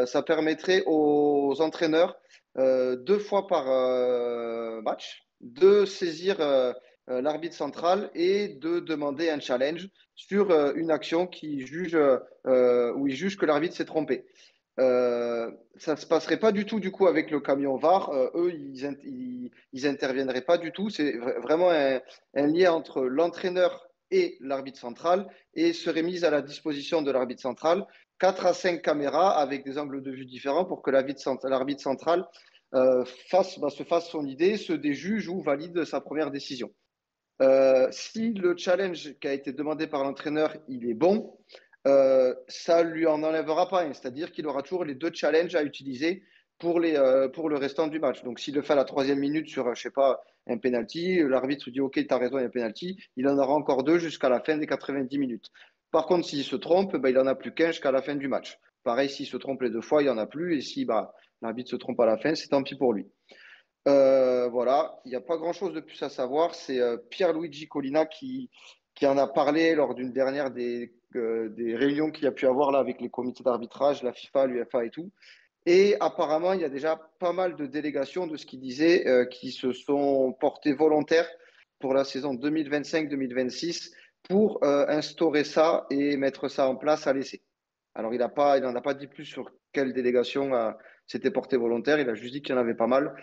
Ça permettrait aux entraîneurs, 2 fois par match, de saisir l'arbitre central et de demander un challenge sur une action où ils jugent que l'arbitre s'est trompé. Ça ne se passerait pas du tout du coup avec le camion VAR. Eux, ils interviendraient pas du tout. C'est vraiment un lien entre l'entraîneur et l'arbitre central, et serait mise à la disposition de l'arbitre central 4 à 5 caméras avec des angles de vue différents pour que l'arbitre central se fasse son idée, se déjuge ou valide sa première décision. Si le challenge qui a été demandé par l'entraîneur, il est bon, ça lui en enlèvera pas un. C'est-à-dire qu'il aura toujours les 2 challenges à utiliser pour le restant du match. Donc, s'il le fait à la 3e minute sur, je sais pas, un penalty, l'arbitre dit OK, tu as raison, il y a un penalty, il en aura encore 2 jusqu'à la fin des 90 minutes. Par contre, s'il se trompe, ben, il en a plus qu'un jusqu'à la fin du match. Pareil, s'il se trompe les 2 fois, il n'y en a plus. Et si bah, l'arbitre se trompe à la fin, c'est tant pis pour lui. Voilà, il n'y a pas grand-chose de plus à savoir. C'est Pierluigi Collina qui en a parlé lors d'une dernière des réunions qu'il y a pu avoir là avec les comités d'arbitrage, la FIFA, l'UEFA et tout. Et apparemment, il y a déjà pas mal de délégations, de ce qu'il disait, qui se sont portées volontaires pour la saison 2025-2026 pour instaurer ça et mettre ça en place à l'essai. Alors, il n'en a pas dit plus sur quelle délégation s'était portée volontaire. Il a juste dit qu'il y en avait pas mal.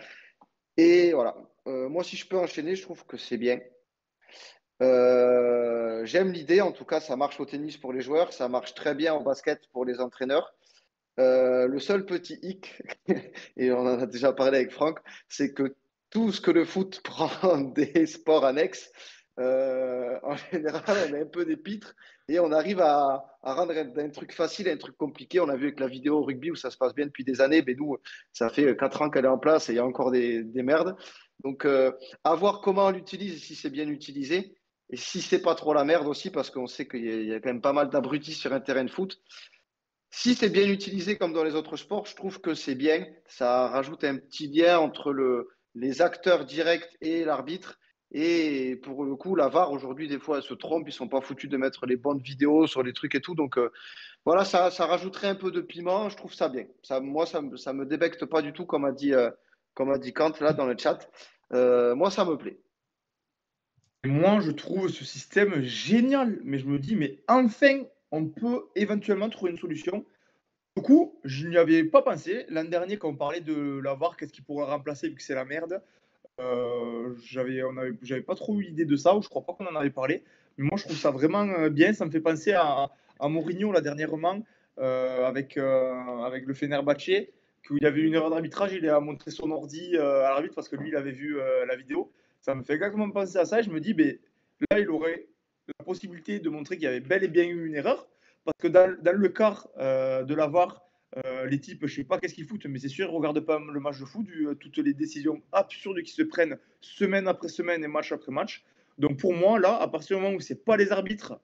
Et voilà. Moi, si je peux enchaîner, je trouve que c'est bien. J'aime l'idée, en tout cas, ça marche au tennis pour les joueurs, ça marche très bien au basket pour les entraîneurs. Le seul petit hic, et on en a déjà parlé avec Franck, c'est que tout ce que le foot prend des sports annexes, en général, on a un peu des pitres et on arrive à rendre un truc facile un truc compliqué. On a vu avec la vidéo au rugby où ça se passe bien depuis des années, mais nous, ça fait 4 ans qu'elle est en place et il y a encore des merdes. Donc, à voir comment on l'utilise et si c'est bien utilisé. Et si c'est pas trop la merde aussi, parce qu'on sait qu'il y a quand même pas mal d'abrutis sur un terrain de foot. Si c'est bien utilisé comme dans les autres sports, je trouve que c'est bien. Ça rajoute un petit lien entre les acteurs directs et l'arbitre. Et pour le coup, la VAR, aujourd'hui, des fois, elle se trompe. Ils sont pas foutus de mettre les bonnes vidéos sur les trucs et tout. Donc, voilà, ça rajouterait un peu de piment. Je trouve ça bien. Moi, ça me débecte pas du tout, comme a dit Kant là dans le chat. Moi, ça me plaît. Et moi, je trouve ce système génial. Mais je me dis, mais enfin, on peut éventuellement trouver une solution. Du coup, je n'y avais pas pensé. L'an dernier, quand on parlait de la VAR, qu'est-ce qui pourrait remplacer vu que c'est la merde, j'avais pas trop eu l'idée de ça, ou je crois pas qu'on en avait parlé. Mais moi, je trouve ça vraiment bien. Ça me fait penser à Mourinho, là, dernièrement, avec le Fenerbahçe, où il y avait une erreur d'arbitrage, il a montré son ordi à l'arbitre parce que lui, il avait vu la vidéo. Ça me fait exactement penser à ça. Et je me dis, ben, là, il aurait la possibilité de montrer qu'il y avait bel et bien eu une erreur. Parce que dans le quart de la VAR, les types, je sais pas qu'est-ce qu'ils foutent, mais c'est sûr, ils regardent pas le match de foot, toutes les décisions absurdes qui se prennent semaine après semaine et match après match. Donc pour moi, là, à partir du moment où c'est pas les arbitres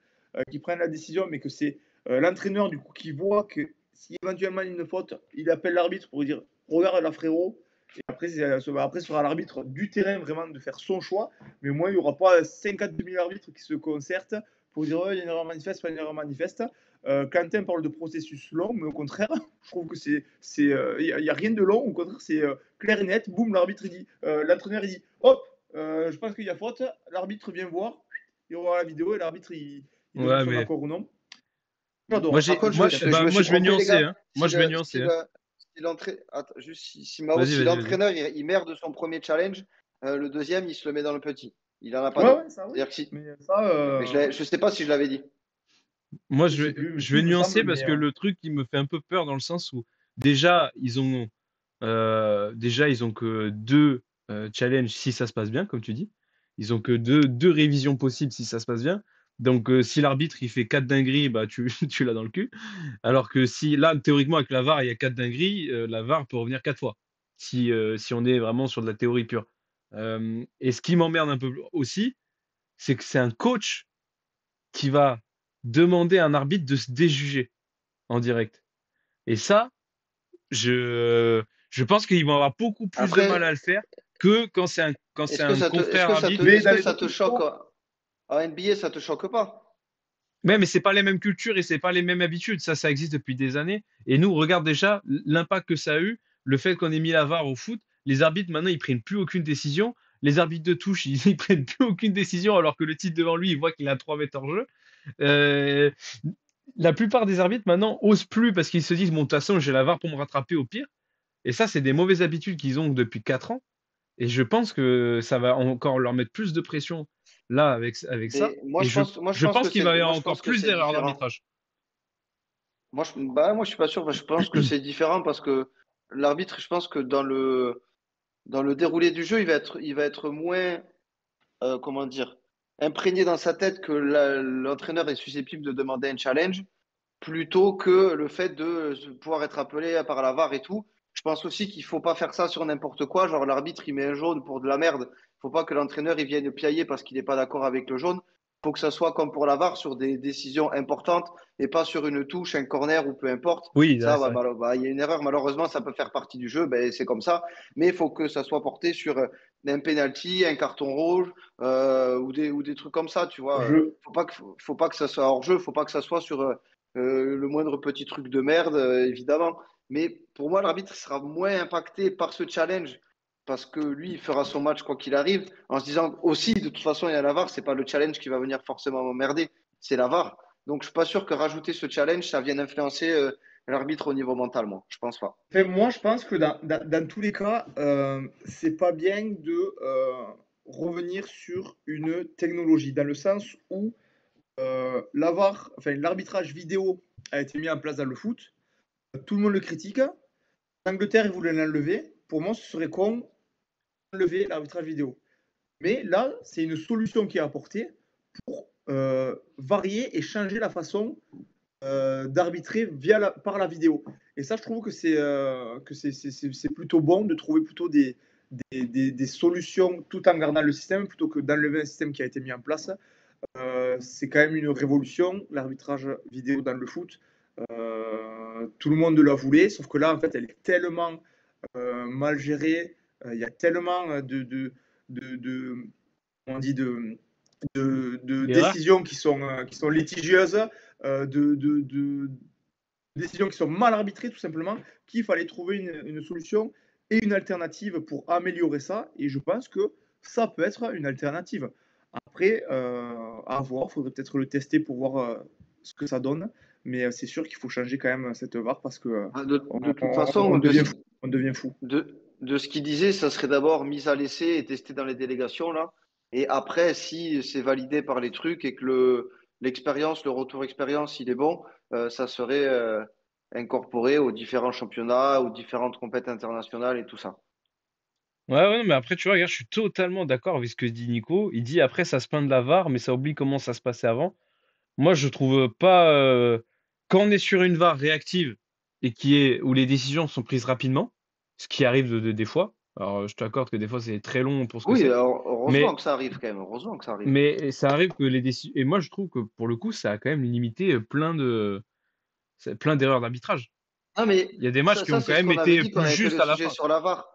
qui prennent la décision, mais que c'est l'entraîneur du coup qui voit que si éventuellement il y a une faute, il appelle l'arbitre pour lui dire regarde là frérot. Et après, après sera l'arbitre du terrain vraiment de faire son choix. Mais moi, il n'y aura pas 52 000 arbitres qui se concertent pour dire il y a une erreur manifeste, pas une erreur manifeste. Quentin parle de processus long, mais au contraire, je trouve que il y a rien de long. Au contraire, c'est clair et net. Boum, l'arbitre il dit, l'entraîneur il dit, hop, je pense qu'il y a faute. L'arbitre vient voir, il revoit la vidéo et l'arbitre il donne Ouais, son mais accord ou non. moi, J'adore. Par contre, moi, je me moi, suis je vais trompé, les nuancer, gars. hein. Moi, je vais nuancer, hein. Attends, juste si Mao, Vas-y, si vas-y, vas-y. l'entraîneur il merde son premier challenge, le deuxième il se le met dans le petit. Il en a pas Ouais, d'autre. ouais, ça oui. C'est-à-dire que si. Mais ça, Mais je sais pas si je l'avais dit. Moi, je sais plus, je si, vais il me nuancer semble, parce mais que le truc qui me fait un peu peur dans le sens où déjà, ils ont que deux challenges si ça se passe bien, comme tu dis. Ils ont que deux révisions possibles si ça se passe bien. Donc, si l'arbitre il fait quatre dingueries, bah tu l'as dans le cul. Alors que si là, théoriquement, avec la VAR, il y a quatre dingueries, la VAR peut revenir quatre fois. Si on est vraiment sur de la théorie pure. Et ce qui m'emmerde un peu aussi, c'est que c'est un coach qui va demander à un arbitre de se déjuger en direct. Et ça, je pense qu'ils vont avoir beaucoup plus de mal à Après, le faire que quand c'est un confrère arbitre. mais est-ce dans que les ça autres te choque sports, en NBA, ça te choque pas? Mais c'est pas les mêmes cultures et c'est pas les mêmes habitudes. Ça existe depuis des années. Et nous, regarde déjà l'impact que ça a eu, le fait qu'on ait mis la VAR au foot. Les arbitres, maintenant, ils prennent plus aucune décision. Les arbitres de touche, ils prennent plus aucune décision alors que le titre devant lui, il voit qu'il a 3 mètres hors jeu. Euh, la plupart des arbitres maintenant osent plus parce qu'ils se disent, bon, de toute façon, j'ai la VAR pour me rattraper au pire. Et ça, c'est des mauvaises habitudes qu'ils ont depuis 4 ans. Et je pense que ça va encore leur mettre plus de pression là avec ça. Mais Et moi, je je pense pense que qu'il va y avoir je encore pense que plus c'est d'erreurs différent. d'arbitrage. Moi, je suis pas sûr. Je pense que c'est différent parce que l'arbitre, je pense que dans le déroulé du jeu, il va être moins, comment dire, imprégné dans sa tête que l'entraîneur est susceptible de demander un challenge, plutôt que le fait de pouvoir être appelé par la VAR et tout. Je pense aussi qu'il faut pas faire ça sur n'importe quoi. Genre, l'arbitre, il met un jaune pour de la merde. Faut pas que l'entraîneur, il vienne piailler parce qu'il n'est pas d'accord avec le jaune. Faut que ça soit comme pour la VAR sur des décisions importantes et pas sur une touche, un corner ou peu importe. Oui, ouais, Ça, c'est vrai. il y a une erreur. Malheureusement, ça peut faire partie du jeu. Ben, c'est comme ça. Mais il faut que ça soit porté sur un penalty, un carton rouge ou des trucs comme ça, tu vois. je, Faut pas que ça soit hors jeu. Faut pas que ça soit sur le moindre petit truc de merde, évidemment. Mais pour moi, l'arbitre sera moins impacté par ce challenge parce que lui, il fera son match quoi qu'il arrive, en se disant aussi, de toute façon, il y a la VAR, c'est pas le challenge qui va venir forcément m'emmerder, c'est la VAR. Donc, je suis pas sûr que rajouter ce challenge, ça vienne influencer l'arbitre au niveau mental, moi. Je pense pas. enfin, moi, je pense que dans tous les cas, c'est pas bien de revenir sur une technologie, dans le sens où l'arbitrage vidéo a été mis en place dans le foot. Tout le monde le critique. L'Angleterre, ils voulaient l'enlever. Pour moi, ce serait con d'enlever l'arbitrage vidéo. Mais là, c'est une solution qui est apportée pour varier et changer la façon d'arbitrer par la vidéo. Et ça, je trouve que c'est plutôt bon de trouver plutôt des solutions tout en gardant le système plutôt que d'enlever un système qui a été mis en place. C'est quand même une révolution, l'arbitrage vidéo dans le foot. Tout le monde la voulait, sauf que là, en fait, elle est tellement mal gérée. Il y a tellement de, on dit de L'erreur? décisions qui sont litigieuses, de décisions qui sont mal arbitrées, tout simplement, qu'il fallait trouver une solution et une alternative pour améliorer ça. Et je pense que ça peut être une alternative. Après, à voir, il faudrait peut-être le tester pour voir ce que ça donne. Mais c'est sûr qu'il faut changer quand même cette VAR parce que Ah, De, on, de toute on- façon, on devient fou. On devient fou. de ce qu'il disait, ça serait d'abord mis à l'essai et testé dans les délégations, là. Et après, si c'est validé par les trucs et que l'expérience, le retour expérience, il est bon, ça serait incorporé aux différents championnats, aux différentes compétitions internationales et tout ça. Ouais, ouais, non, mais après, tu vois, regarde, je suis totalement d'accord avec ce que dit Nico. Il dit après, ça se plaint de la VAR, mais ça oublie comment ça se passait avant. Moi, je trouve pas. Quand on est sur une VAR réactive et où les décisions sont prises rapidement, ce qui arrive des fois. Alors, je t'accorde que des fois, c'est très long pour ce que Oui, c'est. alors, heureusement Mais, que ça arrive quand même. Heureusement que ça arrive. mais ça arrive que les décisions. Et moi, je trouve que pour le coup, ça a quand même limité plein d'erreurs d'arbitrage. Ah, mais Il y a des matchs qui ont quand c'est ce même qu'on avait été dit quand on plus avait fait justes le à la sujet fin. sur la VAR,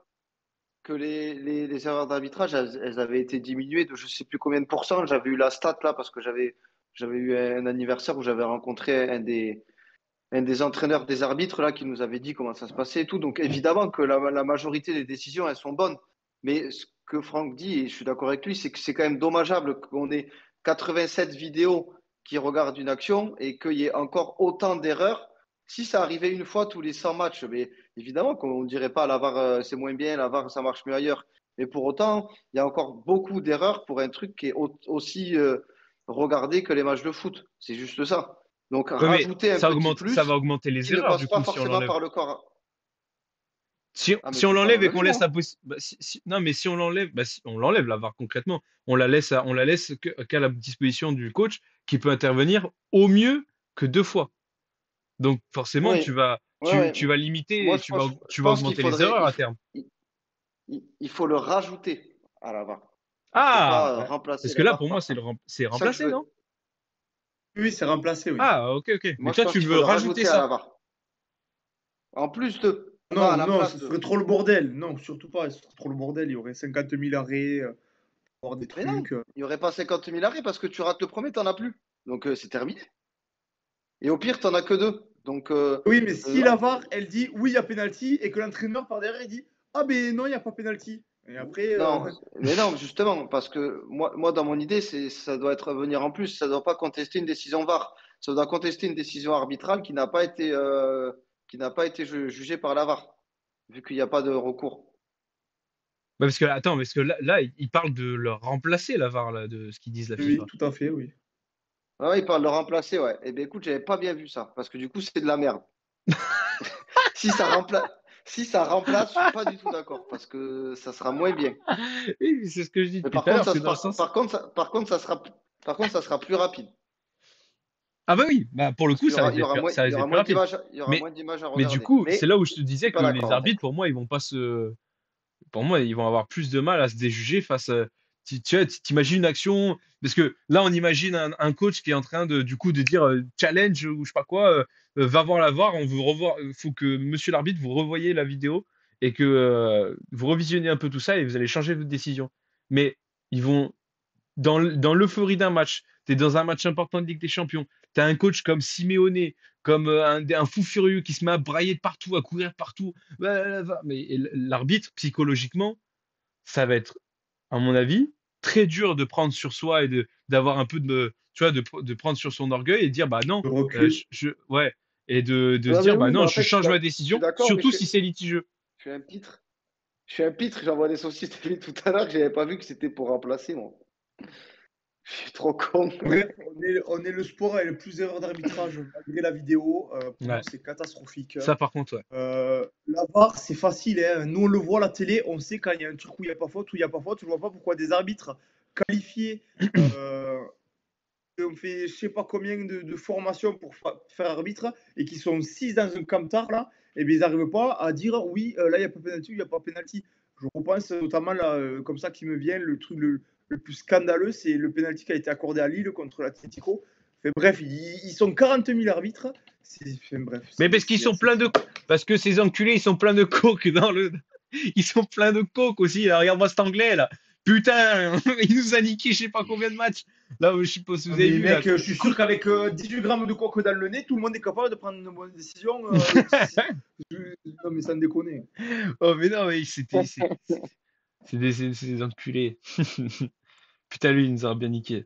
que les erreurs d'arbitrage, elles avaient été diminuées de je sais plus combien de pourcents. J'avais eu la stat là parce que j'avais eu un anniversaire où j'avais rencontré un des entraîneurs des arbitres là qui nous avait dit comment ça se passait et tout. Donc évidemment que la majorité des décisions, elles sont bonnes. Mais ce que Franck dit, et je suis d'accord avec lui, c'est que c'est quand même dommageable qu'on ait 87 vidéos qui regardent une action et qu'il y ait encore autant d'erreurs. Si ça arrivait une fois tous les 100 matchs, mais évidemment qu'on ne dirait pas la VAR c'est moins bien, la VAR ça marche mieux ailleurs. Mais pour autant, il y a encore beaucoup d'erreurs pour un truc qui est aussi regardé que les matchs de foot. C'est juste ça. Donc, Ouais, mais rajouter un petit ça va plus augmenter les qui ne erreurs, du passe pas coup, si on forcément l'enlève. par le corps. Ah, mais Si on c'est pas l'enlève mon et qu'on avis, laisse la moi. possibilité. Non, mais si on l'enlève, si on l'enlève la VAR concrètement. On la laisse qu'à la disposition du coach qui peut intervenir au mieux que 2 fois. Donc, forcément, Oui, ouais, ouais. tu vas limiter Moi, et je tu vas pense qu'il augmenter les erreurs à terme. il faut le rajouter à la VAR. Il faut Ah! pas Bah, remplacer parce que la là, VAR pour moi, par ça. c'est C'est ça que je remplacé, non? veux. Oui, c'est remplacé, oui. Ah, ok, ok. Mais Moi, je toi, pense tu qu'il faut veux le rajouter rajouter à ça. la VAR. En plus de, pas à Non, la non, place ce de. serait trop le bordel. Non, surtout pas, ce serait trop le bordel. Il y aurait 50 000 arrêts, avoir des Mais non, trucs. il n'y aurait pas 50 000 arrêts parce que tu rates le premier, tu n'en as plus. Donc, c'est terminé. Et au pire, tu n'en as que deux. Donc, Oui, mais si la non. VAR, elle dit oui, il y a penalty, et que l'entraîneur par derrière, il dit ah, ben non, il n'y a pas penalty. Et après, Non, mais non, justement, parce que moi dans mon idée, ça doit être venir en plus. Ça ne doit pas contester une décision VAR. Ça doit contester une décision arbitrale qui n'a pas été jugée par la VAR, vu qu'il n'y a pas de recours. Bah, parce que, attends, parce que là, il parle de le remplacer, la VAR, là, de ce qu'ils disent la oui, FIFA. tout à fait, oui. Ah ouais, il parle de le remplacer, ouais. Eh bien, écoute, j'avais pas bien vu ça, parce que du coup, c'est de la merde. Si ça remplace, si ça remplace, je suis pas du tout d'accord, parce que ça sera moins bien. Oui, c'est ce que je dis Mais depuis tout à l'heure. C'est dans le sens. par contre, ça sera plus rapide. Ah bah oui, bah pour le Parce coup, qu'il y aura moins, ça il y risque aura d'être plus moins rapide. d'images, il y aura Mais, moins d'images à mais du regarder. coup, c'est Mais là où je te je suis disais pas que les d'accord, en fait. arbitres, pour moi, ils vont pas se. Pour moi, ils vont avoir plus de mal à se déjuger face à. Tu vois, t'imagines une action. Parce que là, on imagine un coach qui est en train du coup, de dire challenge ou je sais pas quoi, va voir la VAR, on veut revoir. Faut que monsieur l'arbitre, vous revoyez la vidéo et que vous revisionnez un peu tout ça et vous allez changer votre décision. Mais ils vont dans l'euphorie d'un match, tu es dans un match important de Ligue des Champions, tu as un coach comme Simeone, comme un fou furieux qui se met à brailler de partout, à courir partout. Mais l'arbitre, psychologiquement, ça va être, à mon avis, très dur de prendre sur soi et d'avoir un peu tu vois, de prendre sur son orgueil et de dire, bah non, Le recul. ouais, et de se Non, mais dire, bah oui, mais non, en je fait, change ma je suis décision, d'accord, mais surtout si c'est litigieux. je suis un pitre. Je suis un pitre, j'envoie des saucisses tout à l'heure que j'avais pas vu que c'était pour remplacer, moi. Je suis trop con. Bref, on est le sport avec le plus d'erreurs d'arbitrage malgré la vidéo. Pour nous, Ouais, c'est catastrophique. ça par contre, ouais. La VAR, c'est facile, hein. Nous, on le voit à la télé, on sait quand il y a un truc où il n'y a pas faute, où il n'y a pas faute. Je ne vois pas pourquoi des arbitres qualifiés ont fait je sais pas combien de formations pour faire arbitre et qui sont 6 dans un camtar là, et bien ils n'arrivent pas à dire oui, là il n'y a pas penalty ou il n'y a pas penalty. Je repense notamment là, comme ça qui me vient, le truc le plus scandaleux, c'est le penalty qui a été accordé à Lille contre l'Atlético. Enfin, bref, ils sont 40 000 arbitres. Enfin, bref, Mais parce qu'ils sont pleins de. Parce que ces enculés, ils sont pleins de coke dans le. Ils sont pleins de coke aussi. Là. Regarde-moi cet anglais là. Putain, il nous a niqué je sais pas combien de matchs. Là, je sais pas si vous avez Mais vu là. mec, je suis sûr qu'avec 18 grammes de coke dans le nez, tout le monde est capable de prendre une bonne décision. Non, mais sans déconner. Oh, mais non, mais c'est des enculés. Putain, lui, il nous a bien niqué.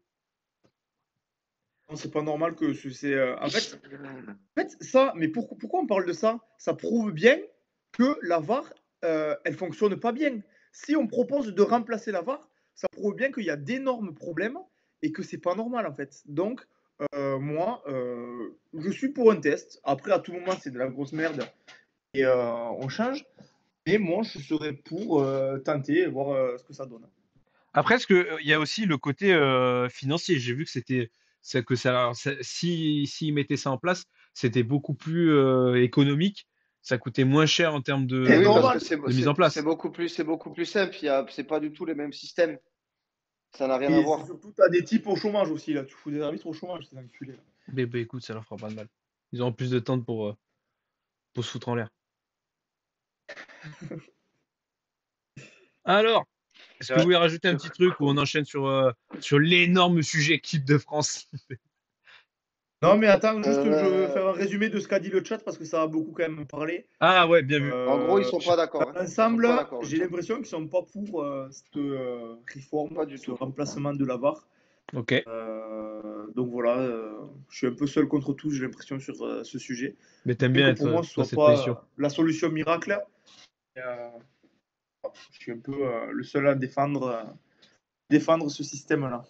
Non, c'est pas normal que c'est. En fait, ça, mais pourquoi on parle de ça? Ça prouve bien que la VAR, elle fonctionne pas bien. Si on propose de remplacer la VAR, ça prouve bien qu'il y a d'énormes problèmes et que c'est pas normal en fait. Donc, moi, je suis pour un test. Après, à tout moment, c'est de la grosse merde et on change. Et moi, je serais pour tenter et voir ce que ça donne. Après, est-ce que il y a aussi le côté financier? J'ai vu que s'ils mettaient ça en place, c'était beaucoup plus économique. Ça coûtait moins cher en termes Et C'est oui, parce que normal. de mise en place. c'est beaucoup plus simple. C'est pas du tout les mêmes systèmes. Ça n'a rien à Et c'est voir. surtout, t'as des types au chômage aussi, là. Tu fous des arbitres au chômage, ces enculés, là. Mais écoute, ça leur fera pas de mal. Ils auront plus de temps pour se foutre en l'air. Alors, est-ce que vous Ouais. voulez rajouter un petit truc ou on enchaîne sur l'énorme sujet équipe de France? Non, mais attends, juste, je veux Euh, faire un résumé de ce qu'a dit le chat parce que ça a beaucoup quand même parlé. Ah ouais, bien vu. En gros, ils sont Je- pas d'accord, hein. Dans Ils sont l'ensemble, pas d'accord, le j'ai chat. l'impression qu'ils sont pas pour cette réforme, Pas du ce tout. remplacement de la VAR. Ok. Donc voilà, je suis un peu seul contre tous, j'ai l'impression, sur ce sujet. Mais t'aimes Bien bien que pour être moi, ce dans soit cette position. pas la solution miracle. Euh, je suis un peu le seul à défendre ce système-là.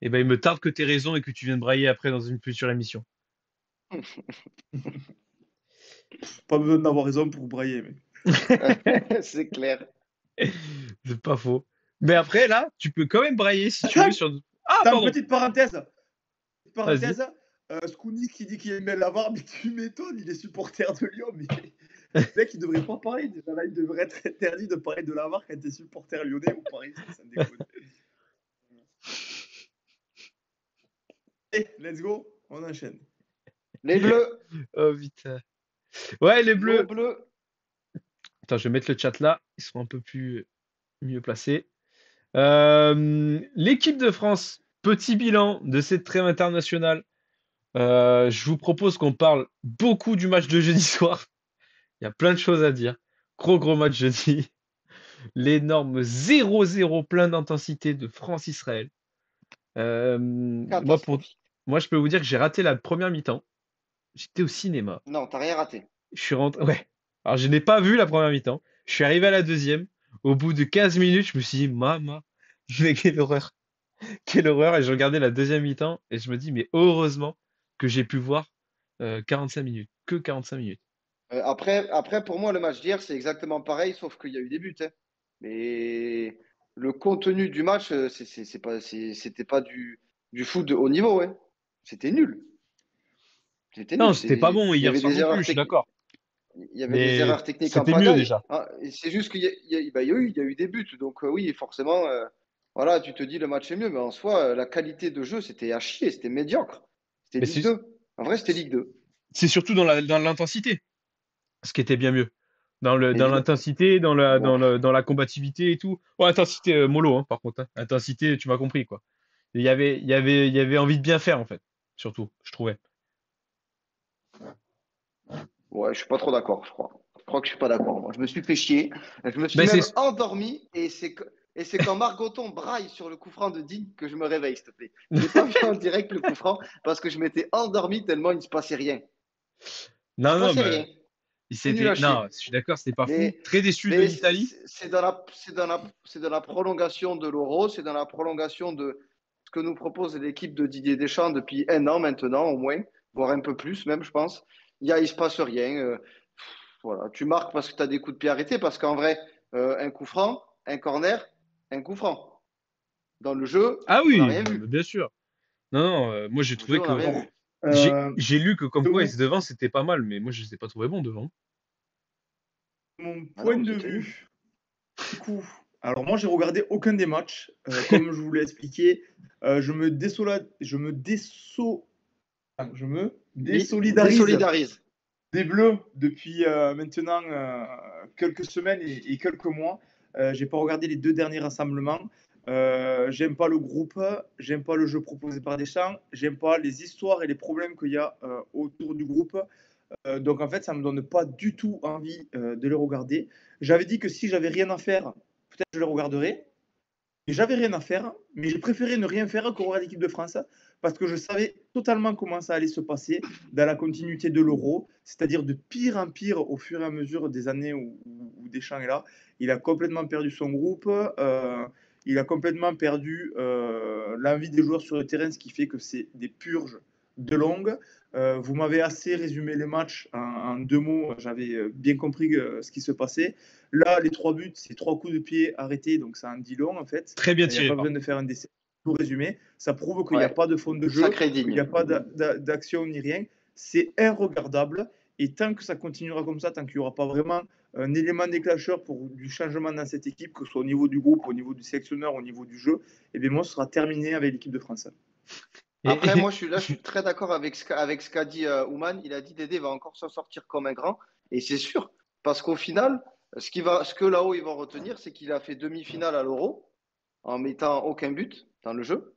Eh ben, il me tarde que t'aies raison et que tu viennes brailler après dans une future émission. Pas besoin d'avoir raison pour brailler, mais. C'est clair. C'est pas faux. Mais après, là, tu peux quand même brailler si tu veux Attends, sur. Ah, attends, pardon. petite parenthèse. Vas-y. Skounis qui dit qu'il aime bien l'avoir, mais tu m'étonnes, il est supporter de Lyon, mais le mec il devrait pas parler, déjà là il devrait être interdit de parler de l'avoir quand t'es supporter lyonnais ou parisien, ça me déconne. Allez, let's go, on enchaîne. Les Bleus, Oh putain. Ouais, les nos bleus. Bleus. Attends, je vais mettre le chat là. Ils seront un peu plus mieux placés. L'équipe de France, petit bilan de cette trêve internationale. Je vous propose qu'on parle beaucoup du match de jeudi soir. Il y a plein de choses à dire. Gros match jeudi. L'énorme 0-0 plein d'intensité de France-Israël. Catastrophique. Moi, je peux vous dire que j'ai raté la première mi-temps. J'étais au cinéma. Non, t'as rien raté. Je suis rentré. Ouais. Alors, je n'ai pas vu la première mi-temps. Je suis arrivé à la deuxième. Au bout de 15 minutes, je me suis dit, maman, mais quelle horreur. Quelle horreur. Et je regardais la deuxième mi-temps et je me dis, mais heureusement que j'ai pu voir 45 minutes. Que 45 minutes. Après, pour moi, le match d'hier, c'est exactement pareil, sauf qu'il y a eu des buts, hein. Mais le contenu du match, c'était pas du foot de haut niveau, hein. C'était nul. C'était Non, nul. c'était pas bon Il y hier avait soir des non plus, erreurs je suis techniques. d'accord. Il y avait des Mais erreurs techniques en c'était mieux pagaille. déjà. Ah, et c'est juste qu'il y a eu des buts. Donc, oui, forcément, voilà, tu te dis le match est mieux. Mais en soi, la qualité de jeu, c'était à chier. C'était médiocre. C'était Mais Ligue 2. En vrai, c'était Ligue 2. c'est surtout dans l'intensité, ce qui était bien mieux. Dans Évidemment. l'intensité, Bon. dans la combativité et tout. Ouais, intensité mollo, hein, par contre, hein. Intensité, tu m'as compris, quoi. Il y avait envie de bien faire, en fait. Surtout, je trouvais. Ouais, je suis pas trop d'accord, je crois. Je crois que je suis pas d'accord. Moi, je me suis fait chier. Je me suis Ben, même endormi et c'est quand Margoton braille sur le coup franc de Digne que je me réveille, s'il te plaît. J'ai pas vu en direct le coup franc parce que je m'étais endormi tellement il ne se passait rien. Il se non, passait mais rien. C'était nul à non, chier. je suis d'accord, c'était pas fou. Mais, Très déçu de mais l'Italie. c'est dans la prolongation de l'Euro, c'est dans la prolongation de ce que nous propose l'équipe de Didier Deschamps depuis un an maintenant, au moins, voire un peu plus même, je pense. Il se passe rien. Voilà. Tu marques parce que tu as des coups de pied arrêtés, parce qu'en vrai, un coup franc, un corner, un coup franc. Dans le jeu, Ah on n'a oui, rien non, mais vu. bien sûr. Non, moi j'ai Dans le jeu, trouvé on n'a que rien vu. j'ai lu que comme De quoi mon, ils devant c'était pas mal, mais moi je les ai pas trouvés bons devant. de mon Ah point non, de c'était nul. vue, du coup, alors moi j'ai regardé aucun des matchs. Comme je vous l'ai expliqué, je me désolidarise Désolidarise. des Bleus depuis maintenant quelques semaines et quelques mois. J'ai pas regardé les 2 derniers rassemblements. J'aime pas le groupe, j'aime pas le jeu proposé par Deschamps, j'aime pas les histoires et les problèmes qu'il y a autour du groupe. Donc en fait, ça me donne pas du tout envie de les regarder. J'avais dit que si j'avais rien à faire, peut-être je les regarderais. Et j'avais rien à faire, mais j'ai préféré ne rien faire que regarder l'équipe de France parce que je savais totalement comment ça allait se passer dans la continuité de l'Euro, c'est-à-dire de pire en pire au fur et à mesure des années où Deschamps est là. Il a complètement perdu son groupe, il a complètement perdu l'envie des joueurs sur le terrain, ce qui fait que c'est des purges de longue. Vous m'avez assez résumé les matchs en 2 mots, j'avais bien compris ce qui se passait. Là, les 3 buts, c'est 3 coups de pied arrêtés, donc ça en dit long en fait. Très bien Il n'y a tiré, pas par besoin de contre. faire un décès. Tout résumé, ça prouve qu'il n'y a Ouais, pas de fond de jeu, sacré qu'il n'y digne. a pas d'action ni rien. C'est irregardable. Et tant que ça continuera comme ça, tant qu'il n'y aura pas vraiment un élément déclencheur pour du changement dans cette équipe, que ce soit au niveau du groupe, au niveau du sélectionneur, au niveau du jeu, et bien moi, ce sera terminé avec l'équipe de France. Après, Et, moi, je suis très d'accord avec ce qu'a dit Ouman. Il a dit Dédé va encore s'en sortir comme un grand. Et c'est sûr, parce qu'au final, ce que là-haut, ils vont retenir, c'est qu'il a fait demi-finale à l'Euro en mettant aucun but dans le jeu,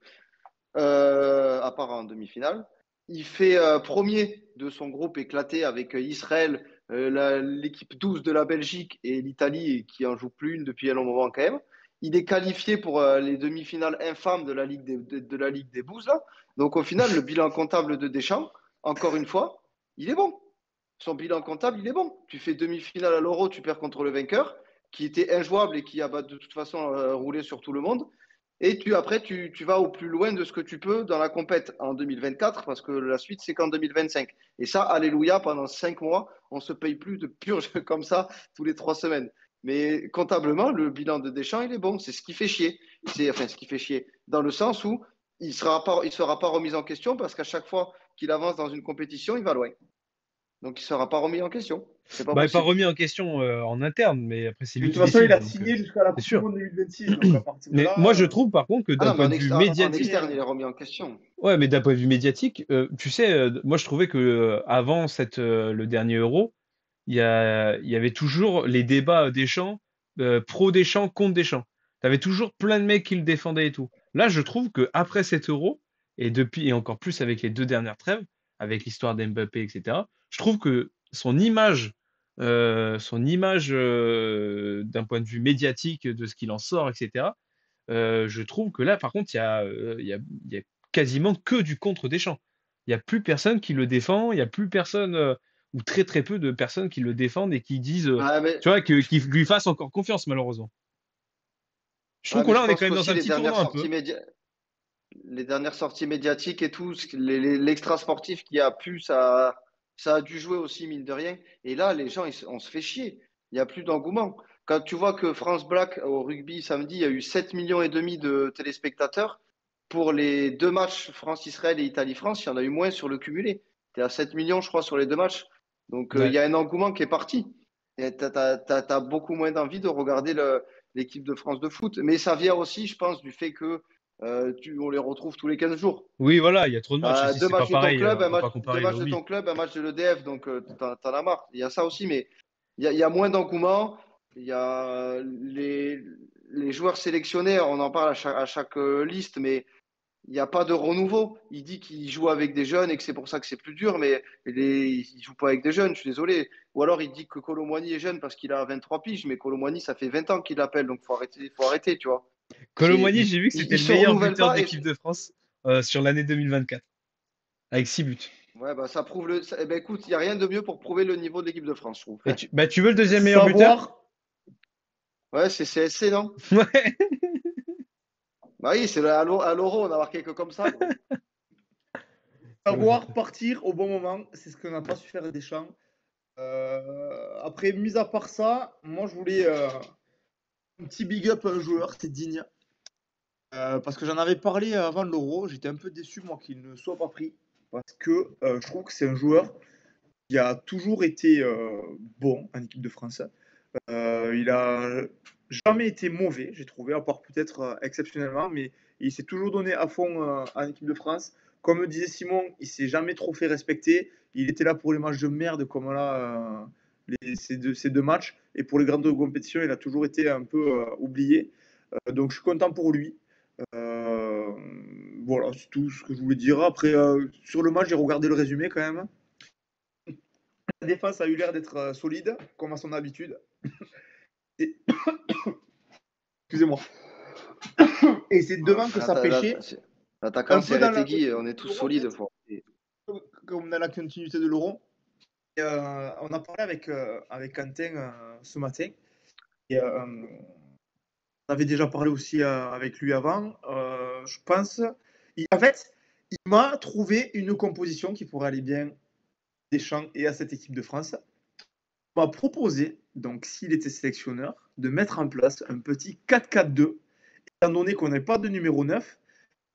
à part en demi-finale. Il fait premier de son groupe éclaté avec Israël, l'équipe 12 de la Belgique et l'Italie qui en joue plus une depuis un long moment quand même. Il est qualifié pour les demi-finales infâmes de la Ligue de la Ligue des Bouses là. Donc au final, le bilan comptable de Deschamps, encore une fois, il est bon. Son bilan comptable, il est bon. Tu fais demi-finale à l'Euro, tu perds contre le vainqueur, qui était injouable et qui a de toute façon roulé sur tout le monde. Et après, tu vas au plus loin de ce que tu peux dans la compète en 2024, parce que la suite, c'est qu'en 2025. Et ça, alléluia, pendant 5 mois, on ne se paye plus de purge comme ça tous les 3 semaines. Mais comptablement, le bilan de Deschamps, il est bon. C'est ce qui fait chier. Enfin, ce qui fait chier. Dans le sens où il ne sera pas remis en question, parce qu'à chaque fois qu'il avance dans une compétition, il va loin. Donc, il ne sera pas remis en question. C'est pas bah, pas possible. remis en question en interne, mais après, c'est Et de lui toute qui façon, il décide, a donc signé jusqu'à la c'est Coupe du sûr. Monde 2026. Donc à partir de Mais moi, je là, trouve par contre que Ah d'un non, mais point de vue en externe, médiatique, il est remis en question. ouais, mais d'un point de vue médiatique, tu sais, moi, je trouvais que avant le dernier Euro, il y avait toujours les débats Deschamps, pro Deschamps, contre Deschamps. T'avais toujours plein de mecs qui le défendaient et tout. Là, je trouve que après cet Euro, et depuis, et encore plus avec les 2 dernières trêves, avec l'histoire d'Mbappé, etc., je trouve que d'un point de vue médiatique, de ce qu'il en sort, etc., je trouve que là, par contre, il y a quasiment que du contre Deschamps. Il n'y a plus personne qui le défend, il n'y a plus personne, ou très très peu de personnes qui le défendent et qui disent, Ah, mais, tu vois, qu'ils lui fassent encore confiance, malheureusement. Je trouve ouais, que mais là, je on est pense quand même dans qu'aussi un petit tournant un peu. les dernières sorties médiatiques et tout, l'extra sportif qui a pu, ça a dû jouer aussi, mine de rien. Et là, les gens, on se fait chier. Il n'y a plus d'engouement. Quand tu vois que France Black au rugby samedi, il y a eu 7,5 millions de téléspectateurs. Pour les 2 matchs France-Israël et Italie-France, il y en a eu moins sur le cumulé. Tu es à 7 millions, je crois, sur les 2 matchs. Donc, il Ouais. y a un engouement qui est parti. Et tu as beaucoup moins d'envie de regarder l'équipe de France de foot. Mais ça vient aussi, je pense, du fait que on les retrouve tous les 15 jours. Oui, voilà, il y a trop de matchs T'as aussi, deux c'est pas matchs de ton pareil, club, on peut pas deux comparer le matchs de rugby. ton club, un match de l'EDF, donc t'en as marre. Il y a ça aussi, mais il y a moins d'engouement. Il y a les joueurs sélectionnés, on en parle à chaque liste, mais il n'y a pas de renouveau. Il dit qu'il joue avec des jeunes et que c'est pour ça que c'est plus dur, mais il ne joue pas avec des jeunes, je suis désolé. Ou alors il dit que Kolo Muani est jeune parce qu'il a 23 piges, mais Kolo Muani, ça fait 20 ans qu'il l'appelle, donc faut arrêter, tu vois. C'est, Colomboigny, j'ai vu que c'était il le se meilleur renouvelle buteur de pas et l'équipe de France sur l'année 2024, avec 6 buts. ouais, bah, ça prouve eh ben, écoute, il n'y a rien de mieux pour prouver le niveau de l'équipe de France, je trouve. Et bah, tu veux le deuxième meilleur buteur? savoir, Ouais, c'est CSC, non? Ouais. Bah oui, c'est à l'Euro, on a marqué que comme ça, gros. savoir partir au bon moment, c'est ce que n'a pas su faire Deschamps. Après, mis à part ça, moi je voulais un petit big up à un joueur, c'est Digne. Parce que j'en avais parlé avant l'Euro, j'étais un peu déçu moi qu'il ne soit pas pris. Parce que je trouve que c'est un joueur qui a toujours été bon en équipe de France. Il a jamais été mauvais, j'ai trouvé, à part peut-être exceptionnellement, mais il s'est toujours donné à fond en équipe de France. Comme disait Simon, il s'est jamais trop fait respecter. Il était là pour les matchs de merde, comme là, ces deux matchs. Et pour les grandes compétitions, il a toujours été un peu oublié. Donc je suis content pour lui. Euh, voilà, c'est tout ce que je voulais dire. Après, sur le match, j'ai regardé le résumé quand même. La défense a eu l'air d'être solide, comme à son habitude. Et- Excusez-moi. Et c'est devant que ça pêchait, L'attaquant, un c'est peu dans la Retegui, on est tous l'Euro, solides. peut-être, comme dans la continuité de l'Euro. Et, on a parlé avec Quentin ce matin. Et, on avait déjà parlé aussi avec lui avant. Je pense. En fait, il m'a trouvé une composition qui pourrait aller bien Deschamps et à cette équipe de France. Il m'a proposé, donc s'il était sélectionneur, de mettre en place un petit 4-4-2, étant donné qu'on n'est pas de numéro 9,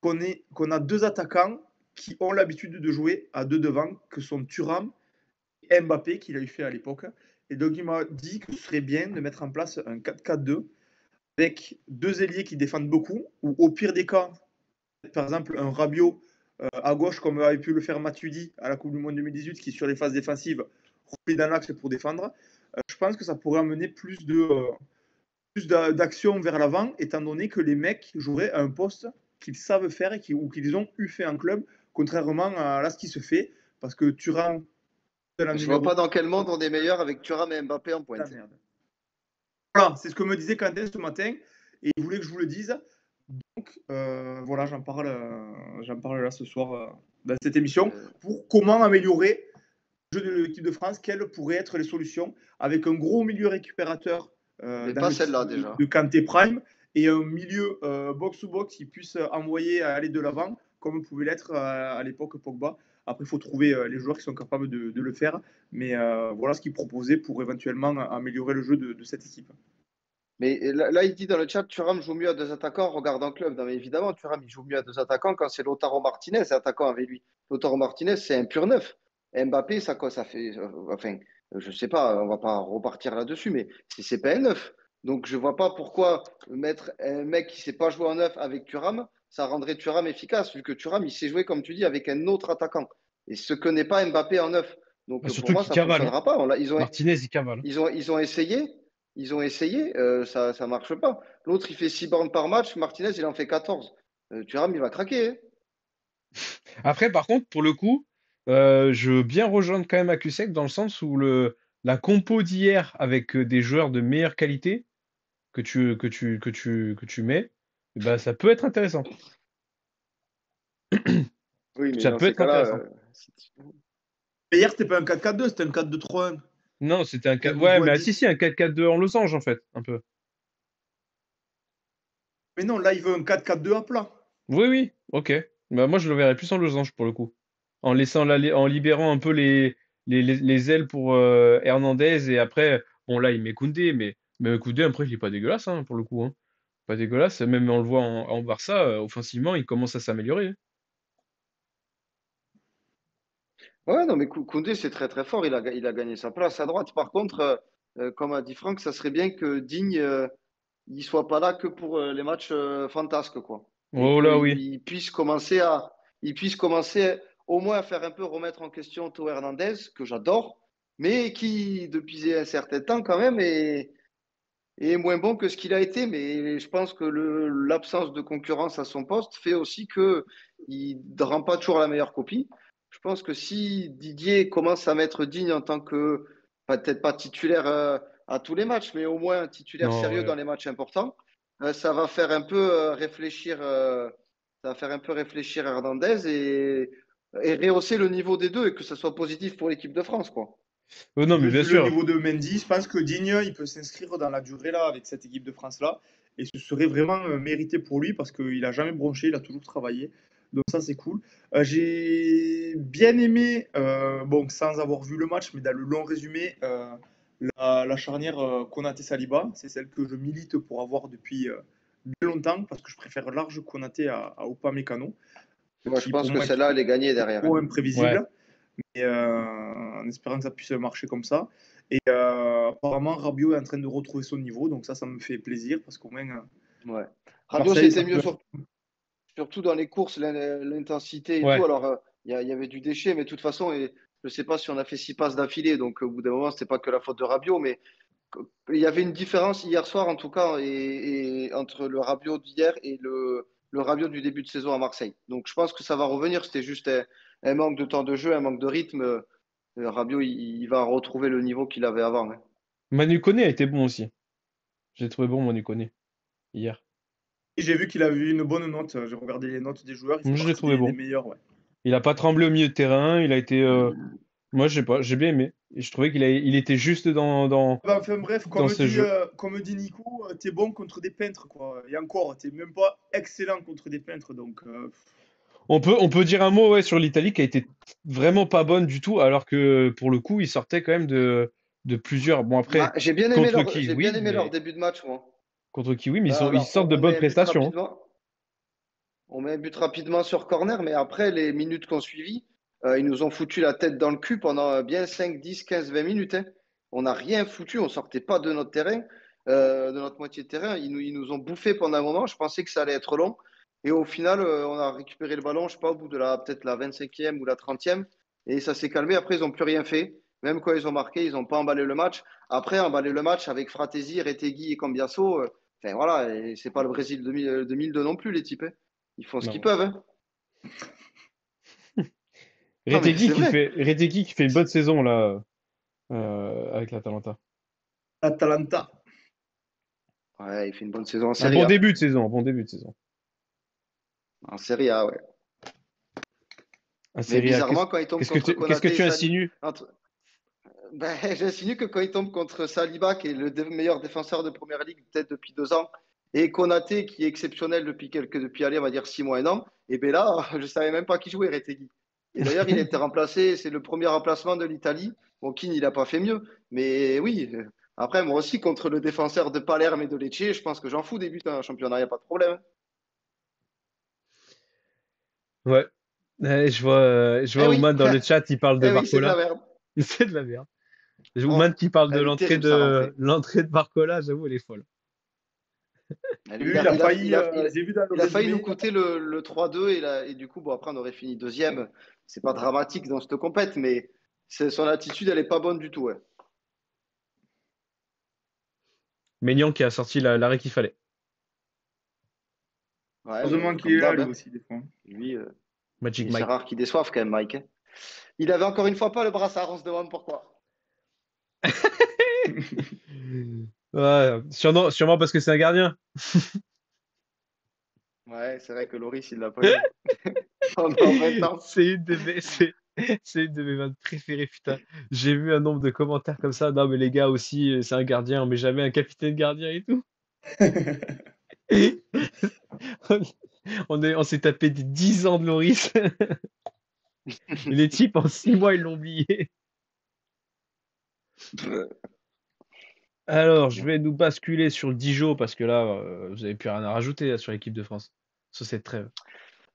qu'on a deux attaquants qui ont l'habitude de jouer à deux devant, que sont Thuram et Mbappé, qu'il a eu fait à l'époque. Et donc il m'a dit que ce serait bien de mettre en place un 4-4-2 avec deux ailiers qui défendent beaucoup, ou au pire des cas, par exemple un Rabiot à gauche, comme avait pu le faire Matuidi à la Coupe du Monde 2018, qui sur les phases défensives relie dans l'axe pour défendre. Je pense que ça pourrait amener plus d'action vers l'avant, étant donné que les mecs joueraient à un poste qu'ils savent faire ou qu'ils ont eu fait en club, contrairement à là ce qui se fait, parce que Thuram, Je vois pas dans quel monde on est meilleur avec Thuram et Mbappé en pointe. Voilà, c'est ce que me disait Quentin ce matin, et il voulait que je vous le dise. Donc voilà, j'en parle là ce soir dans cette émission, pour comment améliorer le jeu de l'équipe de France, quelles pourraient être les solutions, avec un gros milieu récupérateur mais pas celle-là déjà. de Kanté Prime, et un milieu box-to-box qui puisse envoyer à aller de l'avant, comme pouvait l'être à l'époque Pogba. Après, il faut trouver les joueurs qui sont capables de le faire, mais voilà ce qu'il proposait pour éventuellement améliorer le jeu de cette équipe. Mais là, il dit dans le chat, Thuram joue mieux à deux attaquants en regardant club. Non, mais évidemment, Thuram, il joue mieux à deux attaquants quand c'est Lautaro Martinez, attaquant avec lui. Lautaro Martinez, c'est un pur neuf. Mbappé, ça quoi, ça fait. Enfin, je sais pas, on va pas repartir là-dessus, mais c'est pas un neuf. Donc, je vois pas pourquoi mettre un mec qui sait pas jouer en neuf avec Thuram, ça rendrait Thuram efficace, vu que Thuram, il sait jouer, comme tu dis, avec un autre attaquant. Et ce que n'est pas Mbappé en neuf. Donc, pour Surtout moi, qu'il ça cavale. fonctionnera pas. Martinez, il cavale. Ils ont essayé. Ça ne marche pas. L'autre, il fait 6 bornes par match. Martinez, il en fait 14. Thuram, il va craquer. Hein. Après, par contre, pour le coup, je veux bien rejoindre quand même Akusek dans le sens où la compo d'hier avec des joueurs de meilleure qualité que tu mets, bah, ça peut être intéressant. Oui, mais Ça dans peut ces être cas-là, intéressant. Mais hier, c'était pas un 4-4-2, c'était un 4-2-3-1. Non, c'était un Avec 4. Ouais, mais Boadi. si, un 4-4-2 en losange, en fait, un peu. Mais non, là, il veut un 4-4-2 à plat. Oui, oui, ok. Bah, moi, je le verrais plus en losange pour le coup. En en libérant un peu les ailes pour Hernandez et après, bon, là, il met Koundé, mais Koundé, après, il est pas dégueulasse, hein, pour le coup. Hein. Pas dégueulasse, même on le voit en Barça, offensivement, il commence à s'améliorer. Hein. ouais, non, mais Koundé, c'est très très fort. Il a gagné sa place à droite. Par contre, comme a dit Franck, ça serait bien que Digne, il soit pas là que pour les matchs fantasques, quoi. Et Oh là, qu'il oui. il puisse commencer au moins à faire un peu remettre en question Théo Hernandez, que j'adore, mais qui, depuis un certain temps quand même, est moins bon que ce qu'il a été. Mais je pense que l'absence de concurrence à son poste fait aussi que il ne rend pas toujours la meilleure copie. Je pense que si Didier commence à mettre Digne en tant que, peut-être pas titulaire à tous les matchs, mais au moins un titulaire Non, sérieux ouais. dans les matchs importants, ça va faire un peu réfléchir, ça va faire un peu réfléchir Hernandez et rehausser le niveau des deux et que ce soit positif pour l'équipe de France, quoi. Oh non, mais bien Vu le sûr. niveau de Mendy, je pense que Digne, il peut s'inscrire dans la durée là avec cette équipe de France là. Et ce serait vraiment mérité pour lui parce qu'il n'a jamais bronché, il a toujours travaillé. Donc ça, c'est cool. J'ai bien aimé, bon, sans avoir vu le match, mais dans le long résumé, la charnière Konaté-Saliba. C'est celle que je milite pour avoir depuis bien longtemps parce que je préfère large Konaté à Upamecano, Moi, je qui pense pour que moi celle-là, elle est gagnée est derrière. trop Hein. Ouais. imprévisible. Et en espérant que ça puisse marcher comme ça. Et apparemment, Rabiot est en train de retrouver son niveau, donc ça me fait plaisir parce qu'au moins, Ouais. Rabiot, Marseille, ça c'était mieux peut. surtout dans les courses, l'intensité et tout. Ouais. Alors, il y avait du déchet, mais de toute façon, et je ne sais pas si on a fait 6 passes d'affilée, donc au bout d'un moment, c'était pas que la faute de Rabiot, mais il y avait une différence hier soir, en tout cas, et entre le Rabiot d'hier et le Rabiot du début de saison à Marseille. Donc, je pense que ça va revenir. C'était juste un manque de temps de jeu, un manque de rythme. Rabiot, il va retrouver le niveau qu'il avait avant. Hein. Manu Koné a été bon aussi. J'ai trouvé bon Manu Koné hier. Et j'ai vu qu'il avait eu une bonne note. J'ai regardé les notes des joueurs. Il fait Moi, je l'ai partie trouvé des bon. meilleurs. Ouais. Il a pas tremblé au milieu de terrain. Il a été. Moi, je sais pas. J'ai bien aimé. Et je trouvais il était juste Enfin bref, dans ce jeu. comme dit Nico, t'es bon contre des peintres, quoi. Et encore, t'es même pas excellent contre des peintres. Donc, On peut dire un mot ouais, sur l'Italie qui a été vraiment pas bonne du tout, alors que pour le coup, il sortait quand même de plusieurs. Bon, Ah, après, contre qui, j'ai bien oui, aimé leur mais début de match, moi. contre qui, oui, mais ils Alors, sortent de on bonnes met un but prestations, hein. rapidement. On met un but rapidement sur corner, mais après, les minutes qu'on suivi, ils nous ont foutu la tête dans le cul pendant bien 5, 10, 15, 20 minutes, hein. On n'a rien foutu, on sortait pas de notre terrain, de notre moitié de terrain. Ils nous ont bouffé pendant un moment. Je pensais que ça allait être long. Et au final, on a récupéré le ballon, je sais pas, au bout de peut-être la 25e ou la 30e. Et ça s'est calmé. Après, ils n'ont plus rien fait. Même quand ils ont marqué, ils n'ont pas emballé le match. Après, emballer le match avec Fratesi, Retegui et Cambiasso, enfin voilà, et c'est pas le Brésil 2002 non plus, les types, hein. Ils font ce qu'ils Non. peuvent, hein. Non, mais c'est vrai. Retegui qui fait une bonne saison là avec l'Atalanta. Atalanta. Ouais, il fait une bonne saison en Un Serie bon A. début de saison, un bon début de saison. En Serie A, ouais. Un Mais Serie A. bizarrement, quand il tombe contre Qu'est-ce que Konaté et tu Saliba, insinues? ben, j'insinue que quand il tombe contre Saliba, qui est le meilleur défenseur de Première Ligue peut-être depuis 2 ans, et Konaté, qui est exceptionnel depuis allez, on va dire 6 mois, 1 an, et bien là, je savais même pas qui jouait, Retegui. Et d'ailleurs, il a été remplacé, c'est le premier remplacement de l'Italie. Bon, Keane, il n'a pas fait mieux. Mais oui, après, moi aussi, contre le défenseur de Palerme et de Lecce, je pense que j'en fous des buts en championnat, il n'y a pas de problème. Ouais. Ouais, je Eh vois oui, Ouman dans le chat, il parle de eh oui, c'est de la Barcola. merde. C'est de la merde. Oh, Ouman qui parle de elle est terrible, sa rentrée. l'entrée de Barcola, j'avoue, elle est folle. Lui, il a failli, j'ai vu dans le Il a failli nous résumé. coûter le 3-2 et du coup, bon, après, on aurait fini deuxième. C'est pas dramatique dans cette compète, mais son attitude, elle est pas bonne du tout. Ouais. Maignan qui a sorti l'arrêt qu'il fallait. Ouais, Heureusement qu'il comme est là, d'hab, lui hein. aussi, des fois. Lui, Magic c'est Mike. rare qu'il déçoive quand même, Mike, hein. Il avait encore une fois pas le brassard, on se demande pourquoi. Ouais, sûrement parce que c'est un gardien. Ouais, c'est vrai que Loris, il l'a pas eu pendant 20 ans. C'est une de mes, c'est, c'est une de mes vannes préférées, putain. J'ai vu un nombre de commentaires comme ça. Non, mais les gars aussi, c'est un gardien, on met jamais un capitaine gardien et tout. On s'est tapé des 10 ans de Loris. Et les types, en 6 mois, ils l'ont oublié. Alors, je vais nous basculer sur le Dijon parce que là, vous avez plus rien à rajouter là, sur l'équipe de France. Sur cette trêve.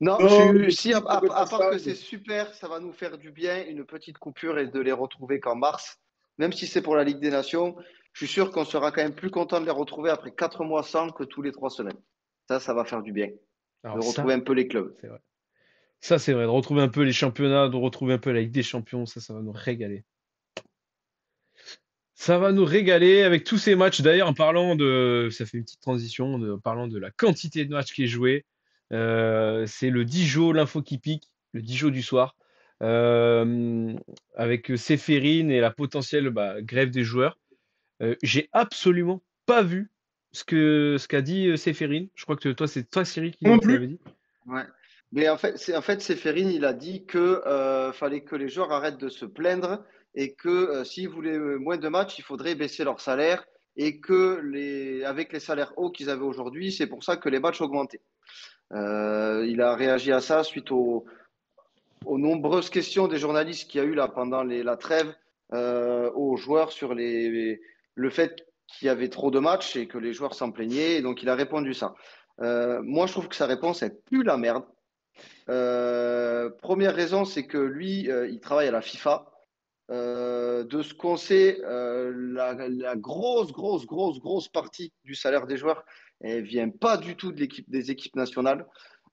Non, Non, si, l'équipe de à part que passage. c'est super, ça va nous faire du bien, une petite coupure et de les retrouver qu'en mars. Même si c'est pour la Ligue des Nations, je suis sûr qu'on sera quand même plus content de les retrouver après 4 mois sans que tous les 3 semaines. Ça va faire du bien, de Alors retrouver ça, un peu les clubs. c'est vrai. Ça, c'est vrai. De retrouver un peu les championnats, de retrouver un peu la Ligue des Champions, ça va nous régaler. Ça va nous régaler avec tous ces matchs. D'ailleurs, ça fait une petite transition, en parlant de la quantité de matchs qui est joué. C'est le Dijon, l'info qui pique, le Dijon du soir, euh, avec Séphérine et la potentielle grève des joueurs. J'ai absolument pas vu ce qu'a dit Séphérine. Je crois que toi, c'est toi, Cyril, Non qui l'avait plus. dit. Ouais. Mais en fait, Séphérine, il a dit que fallait que les joueurs arrêtent de se plaindre et que s'ils voulaient moins de matchs, il faudrait baisser leur salaire et que avec les salaires hauts qu'ils avaient aujourd'hui, c'est pour ça que les matchs augmentaient. Il a réagi à ça suite aux nombreuses questions des journalistes qu'il y a eu là pendant la trêve aux joueurs sur le fait qu'il y avait trop de matchs et que les joueurs s'en plaignaient. Et donc, il a répondu ça. Moi, je trouve que sa réponse, elle pue la merde. Première raison, c'est que lui, il travaille à la FIFA. De ce qu'on sait, la grosse partie du salaire des joueurs, elle vient pas du tout des équipes nationales.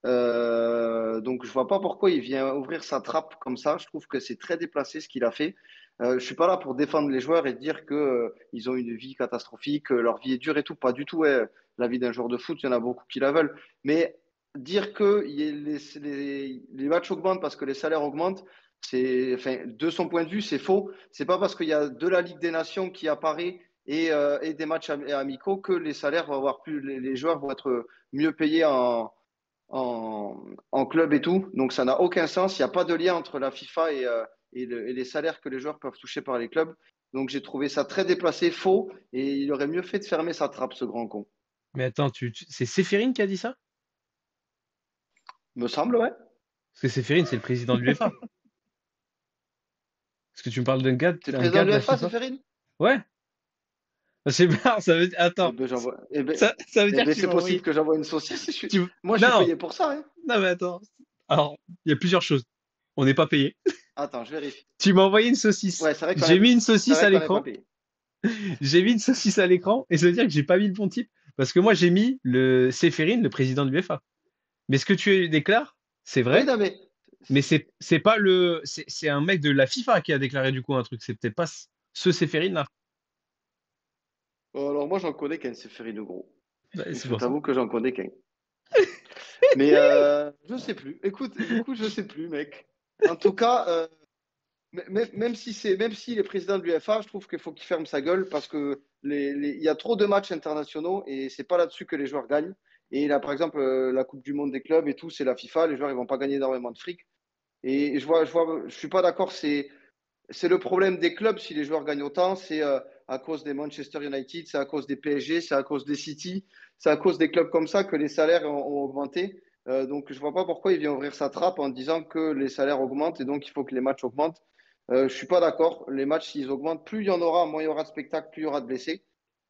Donc, je vois pas pourquoi il vient ouvrir sa trappe comme ça. Je trouve que c'est très déplacé ce qu'il a fait. Je suis pas là pour défendre les joueurs et dire que ils ont une vie catastrophique, leur vie est dure et tout. Pas du tout. Ouais. La vie d'un joueur de foot, il y en a beaucoup qui la veulent. Mais dire que les matchs augmentent parce que les salaires augmentent, enfin, de son point de vue, c'est faux. C'est pas parce qu'il y a de la Ligue des Nations qui apparaît et des matchs amicaux que les salaires vont avoir plus, les joueurs vont être mieux payés en club et tout. Donc ça n'a aucun sens. Il n'y a pas de lien entre la FIFA et les salaires que les joueurs peuvent toucher par les clubs. Donc j'ai trouvé ça très déplacé, faux, et il aurait mieux fait de fermer sa trappe, ce grand con. Mais attends, c'est Séphérine qui a dit ça? Me semble, ouais. Parce que Séphérine, c'est le président de l'UEFA. Est-ce que tu me parles C'est le d'un président gars de de la l'UEFA, FIFA? Séphérine? Ouais. C'est marrant, ça veut dire. Eh Attends, ben, ça veut dire que tu c'est m'as possible envoyé. que j'envoie une saucisse. Moi, je suis Non, payé pour ça, hein. non, mais attends. Alors, il y a plusieurs choses. On n'est pas payé. Attends, je vérifie. Tu m'as envoyé une saucisse. Ouais, J'ai mis une c'est saucisse vrai à qu'on n'est pas l'écran. payé. J'ai mis une saucisse à l'écran et ça veut dire que j'ai pas mis le bon type. Parce que moi, j'ai mis le Séphérine, le président de l'UEFA. Mais ce que tu déclares, c'est Oui, vrai, non, mais mais c'est pas c'est un mec de la FIFA qui a déclaré du coup un truc. C'est peut-être pas ce Séphérine là. alors moi, j'en connais qu'un, Séphérine gros. Ouais, c'est Je pour ça. t'avoue que j'en connais qu'un. Mais je sais plus. Écoute, je sais plus, mec. En tout cas, même s'il est président de l'UEFA, je trouve qu'il faut qu'il ferme sa gueule parce que il y a trop de matchs internationaux et c'est pas là-dessus que les joueurs gagnent. Et là, par exemple, la Coupe du Monde des clubs et tout, c'est la FIFA. Les joueurs, ils vont pas gagner énormément de fric. Et je suis pas d'accord. C'est le problème des clubs si les joueurs gagnent autant. C'est à cause des Manchester United, c'est à cause des PSG, c'est à cause des City, c'est à cause des clubs comme ça que les salaires ont augmenté. Donc, je vois pas pourquoi il vient ouvrir sa trappe en disant que les salaires augmentent et donc il faut que les matchs augmentent. Je suis pas d'accord. Les matchs, s'ils augmentent, plus il y en aura, moins il y aura de spectacles, plus il y aura de blessés.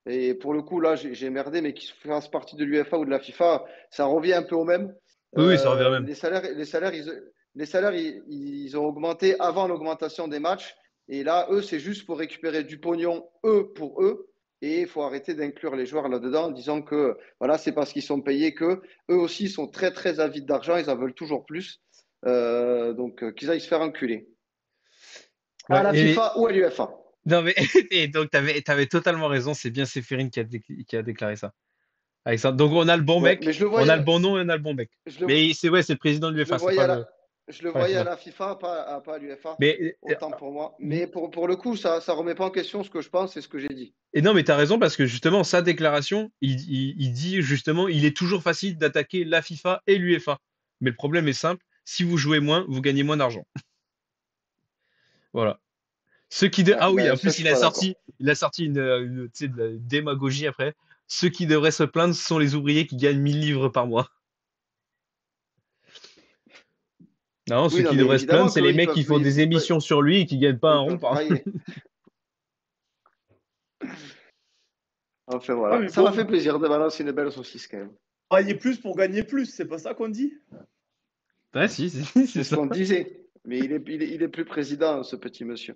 Et pour le coup, là, j'ai merdé, mais qu'ils fassent partie de l'UEFA ou de la FIFA, ça revient un peu au même. Oui, oui, ça revient même. Les salaires, ils ont augmenté avant l'augmentation des matchs. Et là, eux, c'est juste pour récupérer du pognon, eux, pour eux. Et il faut arrêter d'inclure les joueurs là-dedans en disant que voilà, c'est parce qu'ils sont payés que eux aussi sont très, très avides d'argent. Ils en veulent toujours plus. Donc, qu'ils aillent se faire enculer. À Ouais, la FIFA ou à l'UEFA. non mais et donc t'avais totalement raison. C'est bien Séphérine qui a déclaré ça. Alexandre. Donc on a le bon Ouais, mec, mais on a le bon nom et on a le bon mec. je le, Mais c'est ouais, c'est le président de je le l'UEFA, c'est voyais à la, je le pas la voyais à FIFA. la FIFA, pas à l'UEFA. Mais Autant pour moi. Mais pour le coup, ça ne remet pas en question ce que je pense et ce que j'ai dit. et non, mais t'as raison parce que justement, sa déclaration, il dit justement, il est toujours facile d'attaquer la FIFA et l'UEFA. Mais le problème est simple, si vous jouez moins, vous gagnez moins d'argent. Voilà. Ouais, Ah oui, ben, en ça, je plus suis pas d'accord. il a sorti tu sais, de la démagogie après. Ceux qui devraient se plaindre, ce sont les ouvriers qui gagnent 1000 livres par mois. Non, ceux Oui, non, qui mais devraient se plaindre, évidemment c'est les qu'eux, mecs qui font des émissions sur lui et qui gagnent pas un ils rond peuvent par. brailler. Enfin, Ouais, voilà. mais Ça m'a bon, fait plaisir de balancer une belle saucisse quand même. travailler plus pour gagner plus, c'est pas ça qu'on dit? Ouais, si, si, c'est C'est ce ça. qu'on disait. Mais il est plus président, ce petit monsieur.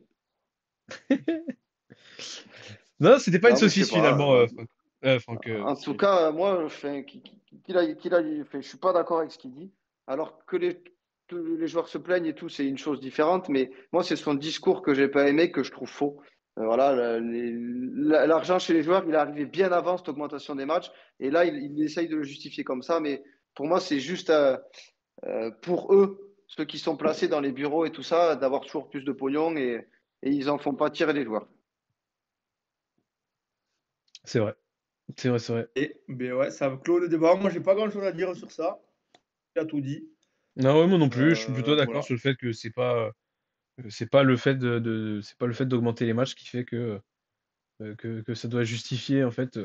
Non, c'était pas une Non, mais je sais saucisse pas. finalement, Franck. Franck, En tout c'est- cas, moi, enfin, enfin, je suis pas d'accord avec ce qu'il dit. Alors que les joueurs se plaignent et tout, c'est une chose différente. Mais moi, c'est son discours que j'ai pas aimé, que je trouve faux. Voilà, l'argent chez les joueurs, il est arrivé bien avant cette augmentation des matchs. Et là, il essaye de le justifier comme ça. Mais pour moi, c'est juste pour eux, ceux qui sont placés dans les bureaux et tout ça, d'avoir toujours plus de pognon et ils en font pas tirer les joueurs. c'est vrai. C'est vrai, c'est vrai. Et ben ouais, ça clôt le débat. Moi, j'ai pas grand-chose à dire sur ça. Il a tout dit. Non, ouais, moi non plus, je suis plutôt d'accord Voilà. sur le fait que c'est pas le fait c'est pas le fait d'augmenter les matchs qui fait que ça doit justifier en fait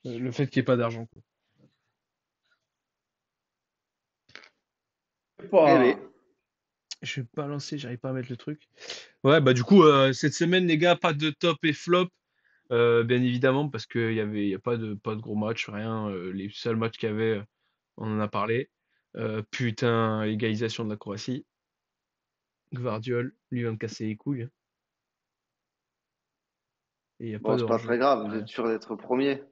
le fait qu'il n'y ait pas d'argent, quoi. C'est Eh pas. bien, Je vais pas lancer, j'arrive pas à mettre le truc. Ouais, bah du coup, cette semaine, les gars, pas de top et flop, bien évidemment, parce qu'il y a pas de gros matchs, rien. Les seuls matchs qu'il y avait, on en a parlé. Putain, égalisation de la Croatie. Gvardiol, lui va me casser les couilles, hein. Et il n'y a pas bon, de c'est pas hors-jeu. très grave, vous Rien. êtes sûr d'être premier.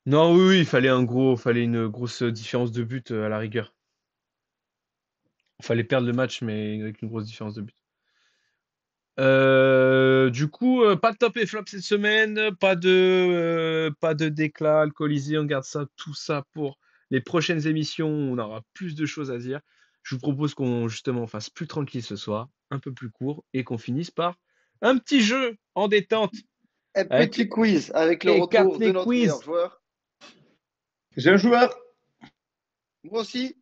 Non, oui, oui, il fallait fallait une grosse différence de but à la rigueur. Il fallait perdre le match, mais avec une grosse différence de but. Du coup, pas de top et flop cette semaine, pas de déclat alcoolisé, on garde ça, tout ça pour les prochaines émissions, on aura plus de choses à dire. Je vous propose qu'on justement fasse plus tranquille ce soir, un peu plus court, et qu'on finisse par un petit jeu en détente. Un Avec- petit quiz avec le Et retour carte de les notre quiz. meilleur joueur. J'ai un joueur. Moi aussi.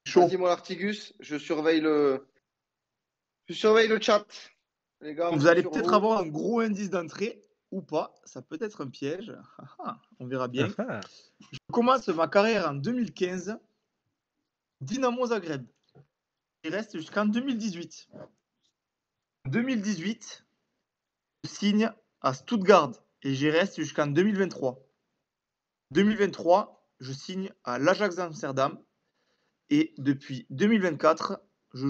Chaud. Vas-y, mon Artigus, je surveille le chat. Les gars, on Vous compte allez sur peut-être vous. avoir un gros indice d'entrée ou pas. Ça peut être un piège. On verra bien. Ah, Je commence ma carrière en 2015. Dynamo Zagreb. Il reste jusqu'en 2018. En 2018, je signe à Stuttgart et j'y reste jusqu'en 2023. 2023, je signe à l'Ajax d'Amsterdam et depuis 2024, je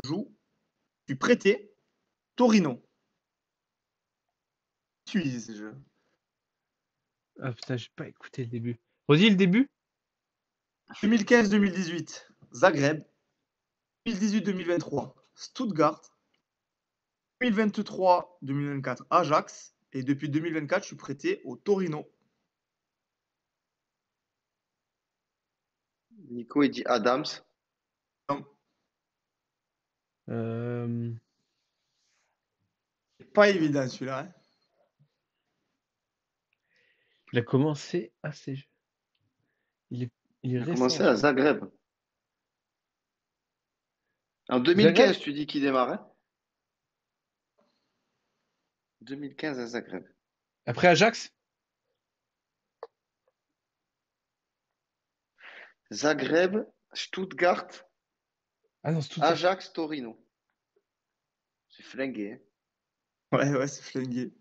suis prêté Torino. Suisse. Ah, putain, j'ai pas écouté le début. Redis le début. 2015-2018, Zagreb. 2018-2023, Stuttgart. 2023-2024, Ajax. Et depuis 2024, je suis prêté au Torino. Nico, il dit Adams. Pas évident celui-là. Hein. Il a commencé assez jeune. Il est Il a récent. commencé à Zagreb. En 2015, Zagreb tu dis qu'il démarrait. 2015 à Zagreb. Après Ajax. Zagreb, Stuttgart, Ah non, c'est tout. Ajax, Torino. C'est flingué. Hein. Ouais, c'est flingué.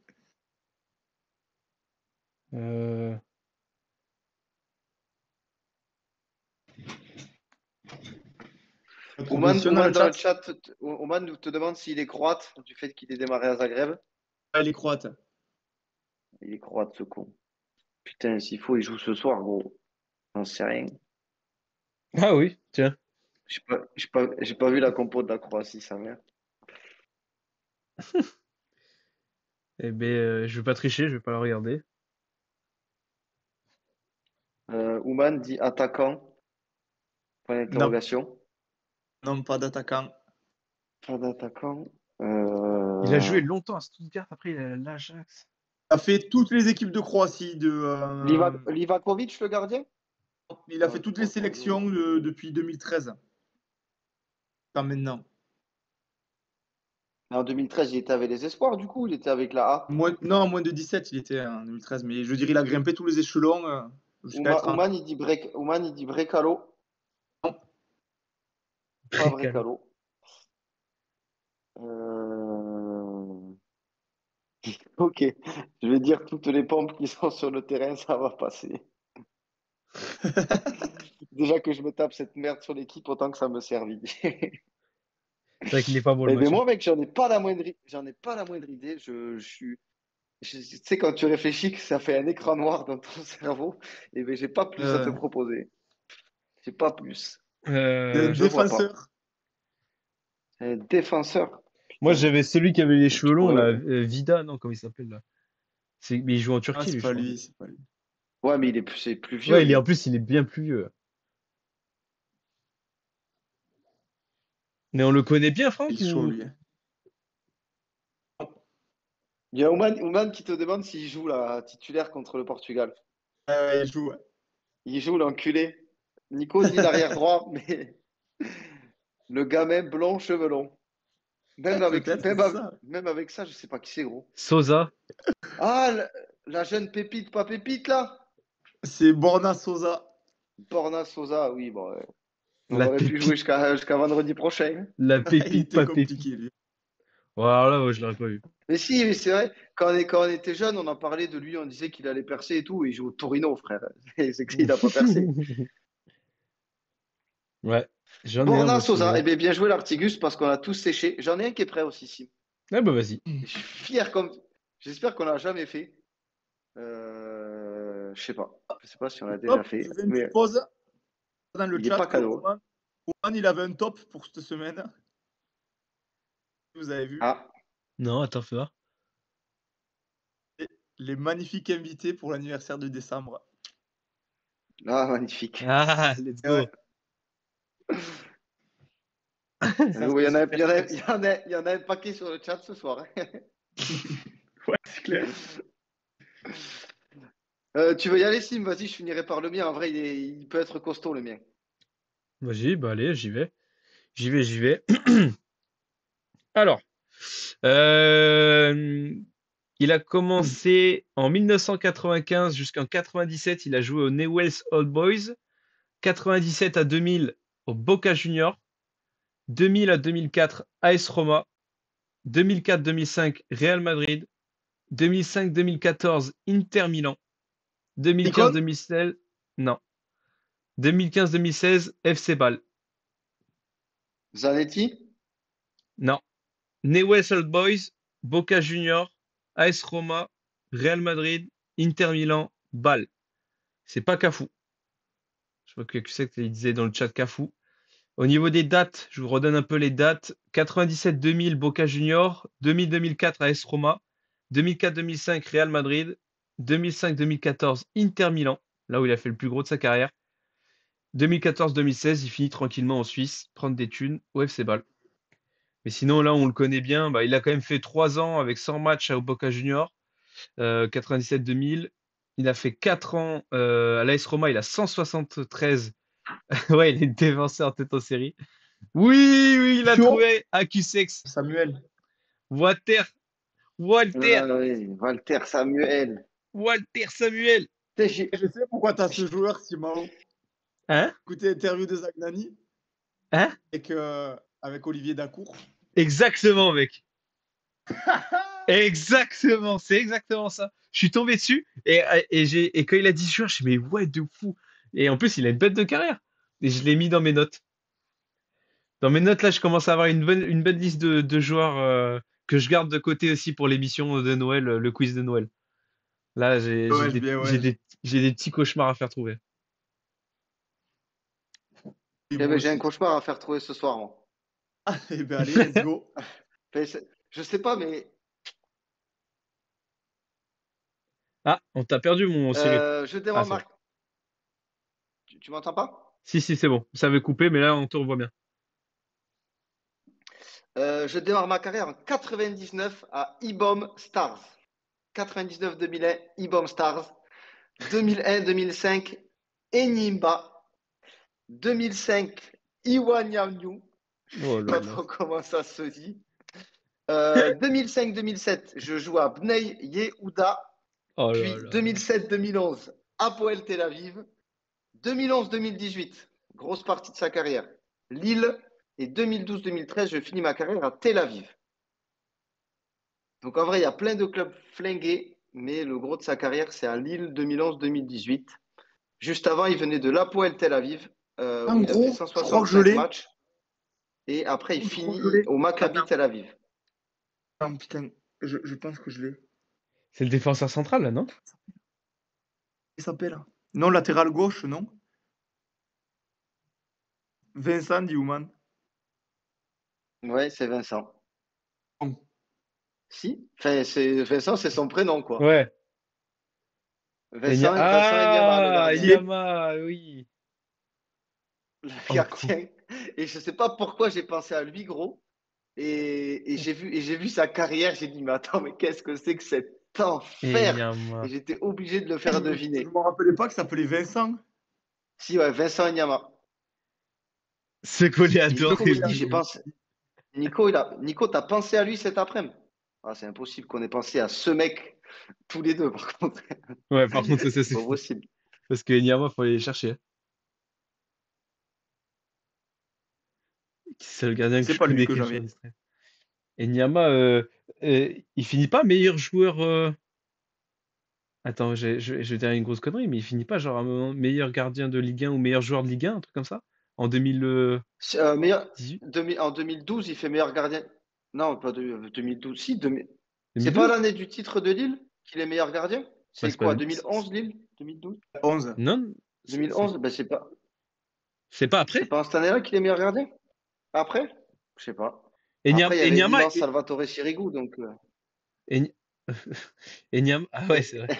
Oman dans le chat, Oman te demande s'il est croate du fait qu'il ait démarré à Zagreb. Ouais, les Croates. Il est croate, ce con. Putain, s'il faut, il joue ce soir, gros. J'en sais rien. Ah oui, tiens. J'ai pas vu la compo de la Croatie, sa mère. Eh ben, je vais pas tricher, je vais pas la regarder. Ouman dit attaquant. Point d'interrogation. Non, pas d'attaquant. Pas d'attaquant. Il a joué longtemps à Stuttgart, après il a l'Ajax. Il a fait toutes les équipes de Croatie. Livakovic, le gardien? Il a fait toutes les sélections depuis 2013. Pas maintenant. En 2013, il était avec les espoirs, du coup, il était avec la A. Moins de 17, il était en 2013. Mais je dirais, il a grimpé tous les échelons jusqu'à être Ouman, il dit Brekalo. Non. Pas Brekalo. Ok, je vais dire toutes les pompes qui sont sur le terrain, ça va passer. Déjà que je me tape cette merde sur l'équipe, autant que ça me servit. C'est vrai qu'il est pas beau le Mais match. moi, mec, j'en ai pas la moindre idée. Tu sais, quand tu réfléchis que ça fait un écran noir dans ton cerveau, et ben j'ai pas plus à te proposer. J'ai pas plus. Je vois pas. défenseur. Un défenseur. Moi, j'avais celui qui avait les cheveux longs, là, Ouais. Vida, non, comment il s'appelle là? Mais il joue en Turquie, C'est lui, je pas crois. lui, c'est pas lui. Ouais, mais c'est plus vieux. Ouais, lui. en plus, il est bien plus vieux. Mais on le connaît bien, Franck, Il est chaud, ou... lui. Il y a Ouman qui te demande s'il joue la titulaire contre le Portugal. Il joue, ouais. Il joue l'enculé. Nico dit l'arrière droit, mais le gamin blond, cheveux longs. Même avec, Peut-être, même, c'est avec, ça. même avec ça, je sais pas qui c'est, gros. Sosa. Ah, la jeune pépite, pas pépite, là? C'est Borna Sosa. Borna Sosa, oui, bon. On La aurait pu jouer pépite, jusqu'à vendredi prochain. la Il pépite, était pas pépite. compliqué, lui. Voilà, là, ouais, je l'aurais pas vu. Mais si, mais c'est vrai, quand on était jeune, on en parlait de lui, on disait qu'il allait percer et tout, et il joue au Torino, frère. C'est qu'il n'a pas percé. Ouais, j'en ai un, Borna moi, sous le Sosa, nez. eh bien, bien joué l'Artigus, parce qu'on a tous séché. J'en ai un qui est prêt aussi, Sim. Ah bah vas-y. Je suis fier comme. J'espère qu'on l'a jamais fait. Je sais pas. Je sais pas si on l'a déjà Hop, fait. je fais une Mais petite pause dans le il est chat. pas cadeau. Oman, il avait un top pour cette semaine. Vous avez vu Ah, Non, attends, fais voir. les magnifiques invités pour l'anniversaire de décembre. magnifique. Ah, let's go. Ouais. Ça, Oui, il y en a, c'est il y en a- super. il y en a- il y en a un paquet sur le chat ce soir. Ouais, c'est clair. Tu veux y aller, Sim? Vas-y, je finirai par le mien. En vrai, il peut être costaud, le mien. Vas-y, bah allez, j'y vais. J'y vais, j'y vais. Alors, euh, il a commencé en 1995 jusqu'en 97. Il a joué aux Newell's Old Boys. 97 à 2000 au Boca Juniors. 2000 à 2004 AS Roma. 2004-2005 Real Madrid. 2005-2014 Inter Milan. Icon? 2015-2016 non. 2015-2016 FC Bâle. Zanetti? Non. Newell's Old Boys, Boca Juniors, AS Roma, Real Madrid, Inter Milan, Bâle. C'est pas Cafu. Je vois que tu sais que tu disais dans le chat Cafu. Au niveau des dates, je vous redonne un peu les dates. 97-2000 Boca Juniors, 2000-2004 AS Roma, 2004-2005 Real Madrid, 2005-2014 Inter Milan, là où il a fait le plus gros de sa carrière. 2014-2016, il finit tranquillement en Suisse, prendre des thunes au FC Bâle. Mais sinon, là, on le connaît bien. Bah, il a quand même fait 3 ans avec 100 matchs au Boca Juniors, 97-2000. Il a fait 4 ans à l'AS Roma, il a 173. Ouais, il est dévancé en tête en série. Oui, oui, il a Chaud. trouvé Accusex. Samuel. Walter, Walter, Ah oui, Walter Samuel. Walter Samuel. Putain, Je sais pourquoi tu as ce joueur, Simao. Hein? Écoutez l'interview de Zagnani Hein? avec Olivier Dacour. Exactement, mec. Exactement, c'est exactement ça. Je suis tombé dessus et quand il a dit ce joueur, je me suis dit, mais ouais, de fou. Et en plus, il a une bête de carrière. Et je l'ai mis dans mes notes. Dans mes notes, là, je commence à avoir une bonne liste de joueurs que je garde de côté aussi pour l'émission de Noël, le quiz de Noël. Là, Ouais, bien, ouais. j'ai des petits cauchemars à faire trouver. Et Eh moi ben, j'ai un aussi. cauchemar à faire trouver ce soir, moi. Eh ben allez, let's go. Je sais pas, mais Ah, on t'a perdu, mon Cyril. je Ah, démarre c'est bon. ma... Tu m'entends pas? Si, si, c'est bon. Ça avait coupé, mais là, on te revoit bien. Je démarre ma carrière en 99 à IBOM Stars. 99-2001, IBOM Stars. 2001-2005, Enimba. 2005, Iwanyamyu. Je Oh sais là pas là. trop comment ça se dit. 2005-2007, je joue à Bnei Yehuda. Oh là Puis là là. 2007-2011, Hapoel Tel Aviv. 2011-2018, grosse partie de sa carrière, Lille. Et 2012-2013, je finis ma carrière à Tel Aviv. Donc en vrai, il y a plein de clubs flingués, mais le gros de sa carrière, c'est à Lille 2011-2018. Juste avant, il venait de l'Hapoel Tel Aviv, En où il a fait gros, je crois que je 165 l'ai. matchs. Et après, il Je crois que je finit l'ai. au Maccabi Attends, Tel Aviv. attends, putain. Je pense que je l'ai. C'est le défenseur central, là, non? Il s'appelle? Non, latéral gauche, non? Vincent Dioman. Ouais, c'est Vincent. Bon. Si, enfin, Vincent, c'est son prénom, quoi. Ouais. Vincent Enyama, le Ah, gardien. Inyama, oui. Le Oh, cool. gardien. Et je sais pas pourquoi j'ai pensé à lui, gros. Et j'ai vu sa carrière, j'ai dit, mais attends, mais qu'est-ce que c'est que cet enfer? Et Inyama. j'étais obligé de le Je faire ne deviner. me rappelais pas que ça s'appelait Vincent. Si, ouais, Vincent Enyama. Ce qu'on est Et Nico adoré, qui dit, j'ai lui. pensé. Nico, t'as pensé à lui cet après-midi? Ah, c'est impossible qu'on ait pensé à ce mec tous les deux, par contre. Ouais, par contre, ça, C'est c'est pas fou. possible. Parce que Inyama, faut aller les chercher. C'est le gardien que C'est je pas lui connais que qui est sur j'avais. distrait. Et Inyama, il finit pas meilleur joueur. Attends, je vais dire une grosse connerie, mais il finit pas genre un moment meilleur gardien de Ligue 1 ou meilleur joueur de Ligue 1, un truc comme ça? En 2018? En 2012, il fait meilleur gardien. Non, pas de, 2012. Si, c'est pas 2012? l'année du titre de Lille qu'il est meilleur gardien? Ouais, C'est c'est pas quoi, lui. 2011 Lille? 2012? 11. Non, 2011? Ben, c'est pas c'est après? pas en cette année-là qu'il est meilleur gardien? Après? Je sais pas. Après, il y avait Enyama, l'immense Salvatore Sirigu, donc. Eny- Enyama, ah ouais, c'est vrai.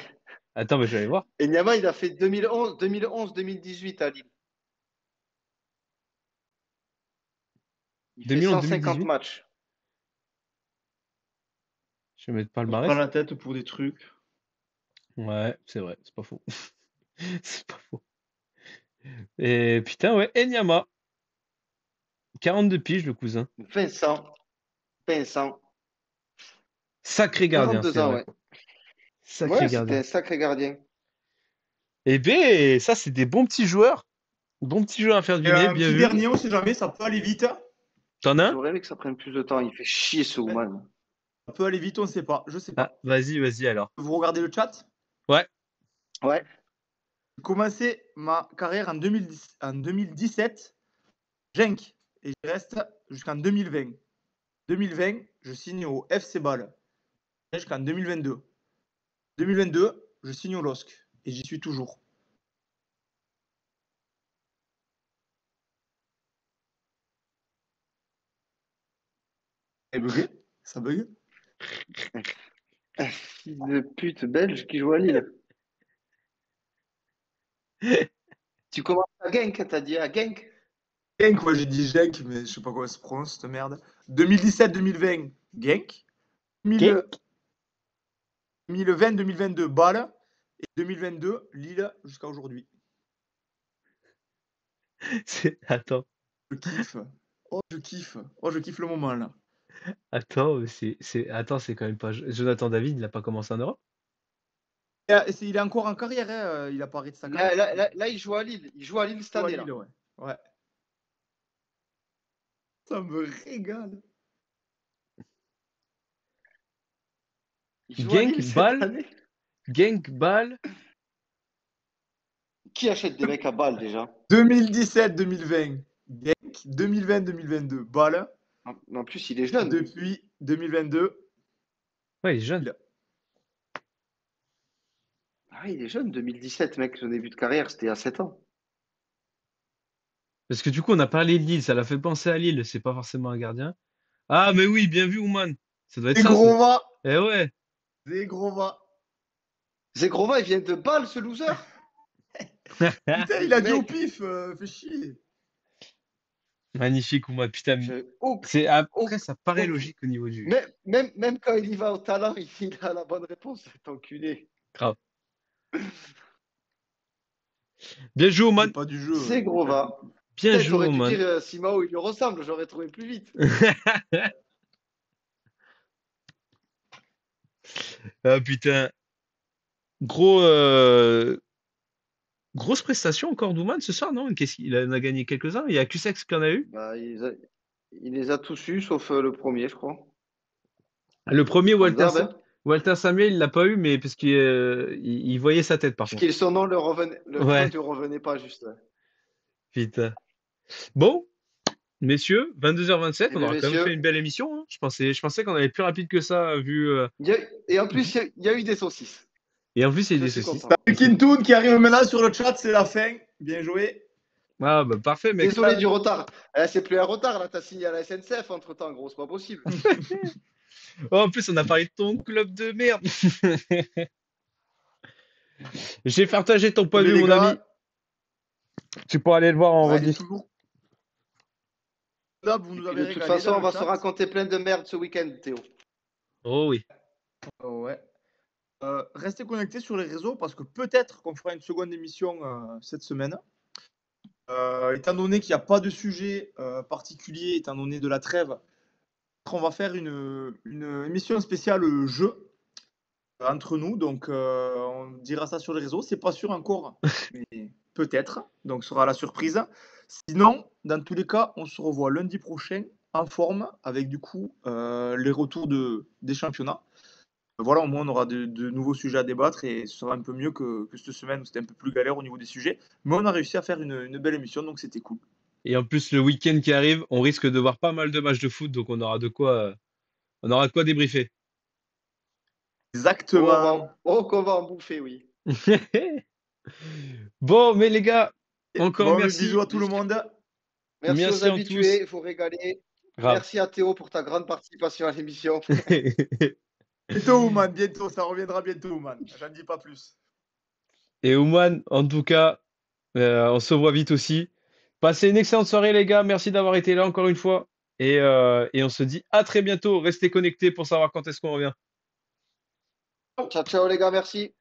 Attends, mais je vais aller voir. Et Niama, il a fait 2011-2018 à Lille. Il fait 2011, 150 2018. matchs. Je vais mettre Je prends palmarès. la tête pour des trucs. Ouais, c'est vrai, c'est pas faux. C'est pas faux. Et putain, ouais, Enyama. 42 piges, le cousin. Vincent. Vincent. Sacré gardien, 42 c'est ans, vrai. ouais. Sacré Ouais, c'était gardien. un sacré gardien. Eh ben, ça, c'est des bons petits joueurs. Bons petits joueurs à faire Et deviner, un bien petit vu. dernier, on sait jamais, ça peut aller vite. T'en as un? J'aurais aimé que ça prenne plus de temps. Il fait chier ce Oman. Ça peut aller vite, on ne sait pas. Je sais Ah, pas. vas-y alors. Vous regardez le chat? Ouais. Ouais. J'ai commencé ma carrière en 2017, Genk, et je reste jusqu'en 2020. 2020, je signe au FC Bâle jusqu'en 2022. 2022, je signe au LOSC et j'y suis toujours. Et bugué? Ça bug? Un fils de pute belge qui joue à Lille. Tu commences à Genk, t'as dit à Genk? Genk, ouais, j'ai dit Genk, mais je sais pas comment ça se prononce cette merde. 2017-2020, Genk. King 2020-2022, Bâle. Et 2022, Lille jusqu'à aujourd'hui. Attends, Je kiffe. Oh, je kiffe. Oh, je kiffe le moment là. attends, c'est quand même pas. Jonathan David, il a pas commencé en Europe? Il est encore en carrière, hein, il a pas arrêté sa carrière. Là, il joue à Lille. Il joue à Lille cette Il joue à année, là. Lille, ouais. Ouais. Ça me régale. Il joue à Genk, Lille cette Bâle, année. Genk, Bâle. Qui achète des mecs à Bâle déjà? 2017-2020, Genk. 2020-2022, Bâle. En plus, il est jeune. Depuis 2022, Ouais, il est jeune. Lille. Ah, il est jeune, 2017, mec. Son début de carrière, c'était à 7 ans. Parce que du coup, on a parlé de Lille, ça l'a fait penser à Lille, c'est pas forcément un gardien. Ah, mais oui, bien vu, Ouman. Ça doit être ça. Zegrova. Eh ouais. Zegrova. Zegrova, il vient de Bâle, ce loser? Putain, il a dit au Mec. pif, fait chier. Magnifique, Ouman. Putain, après, ça paraît logique au niveau du. Même quand il y va au talent, il a la bonne réponse, cet enculé. Grave. Bien joué, Ouman. C'est pas du jeu. Zegrova. Bien Putain, joué, t'aurais dû Ouman. dire Simao, il lui ressemble, j'aurais trouvé plus vite. Ah putain. Grosse prestation encore d'Ouman ce soir, non? Qu'est-ce qu'il en a gagné quelques-uns? Il y a Cusex qui en a eu. Bah, il les a tous eus, sauf le premier, je crois. Le premier, Comme d'hab, hein. Walter Samuel, il l'a pas eu, mais parce qu'il il voyait sa tête par Parce contre. que son nom le Ouais. nom lui revenait pas juste. Putain. Bon, messieurs, 22h27, Eh on bien, aura quand même messieurs. fait une belle émission, hein. Je pensais qu'on allait plus rapide que ça, vu. Et en plus, il y a eu des saucisses. Et en plus, il y a Je des suis saucisses. content. Salut Kintoun qui arrive maintenant sur le chat, c'est la fin. Bien joué. Ah bah parfait, mec. Désolé du retard. C'est plus un retard, là, t'as signé à la SNCF entre temps, gros, c'est pas possible. Oh, en plus, on a parlé de ton club de merde. J'ai partagé ton point de Mais vue, les mon gars, ami. Tu pourras aller le voir en Ouais, rediff. toujours. Là, vous Et nous puis, avez de toute régalé façon, dans on le va chat. se raconter plein de merde ce week-end, Théo. Oh oui. Ouais. Restez connectés sur les réseaux parce que peut-être qu'on fera une seconde émission cette semaine. Étant donné qu'il n'y a pas de sujet particulier, étant donné de la trêve, on va faire une émission spéciale jeu entre nous. Donc, on dira ça sur les réseaux. C'est pas sûr encore, mais peut-être. Donc, ce sera la surprise. Sinon, dans tous les cas, on se revoit lundi prochain en forme avec du coup les retours des championnats. Voilà, au moins on aura de nouveaux sujets à débattre et ce sera un peu mieux que cette semaine où c'était un peu plus galère au niveau des sujets. Mais on a réussi à faire une belle émission, donc c'était cool. Et en plus, le week-end qui arrive, on risque de voir pas mal de matchs de foot, donc on aura de quoi débriefer. Exactement. Qu'on va en bouffer, oui. Bon, mais les gars, encore Bon, merci. bisous à tout le monde. Merci aux Merci à habitués, tous. il faut régaler. Grave. Merci à Théo pour ta grande participation à l'émission. Bientôt, Ouman, bientôt, ça reviendra bientôt, Ouman. J'en dis pas plus. Et Ouman, en tout cas, on se voit vite aussi. Passez une excellente soirée, les gars. Merci d'avoir été là encore une fois. Et on se dit à très bientôt. Restez connectés pour savoir quand est-ce qu'on revient. Ciao, ciao les gars, merci.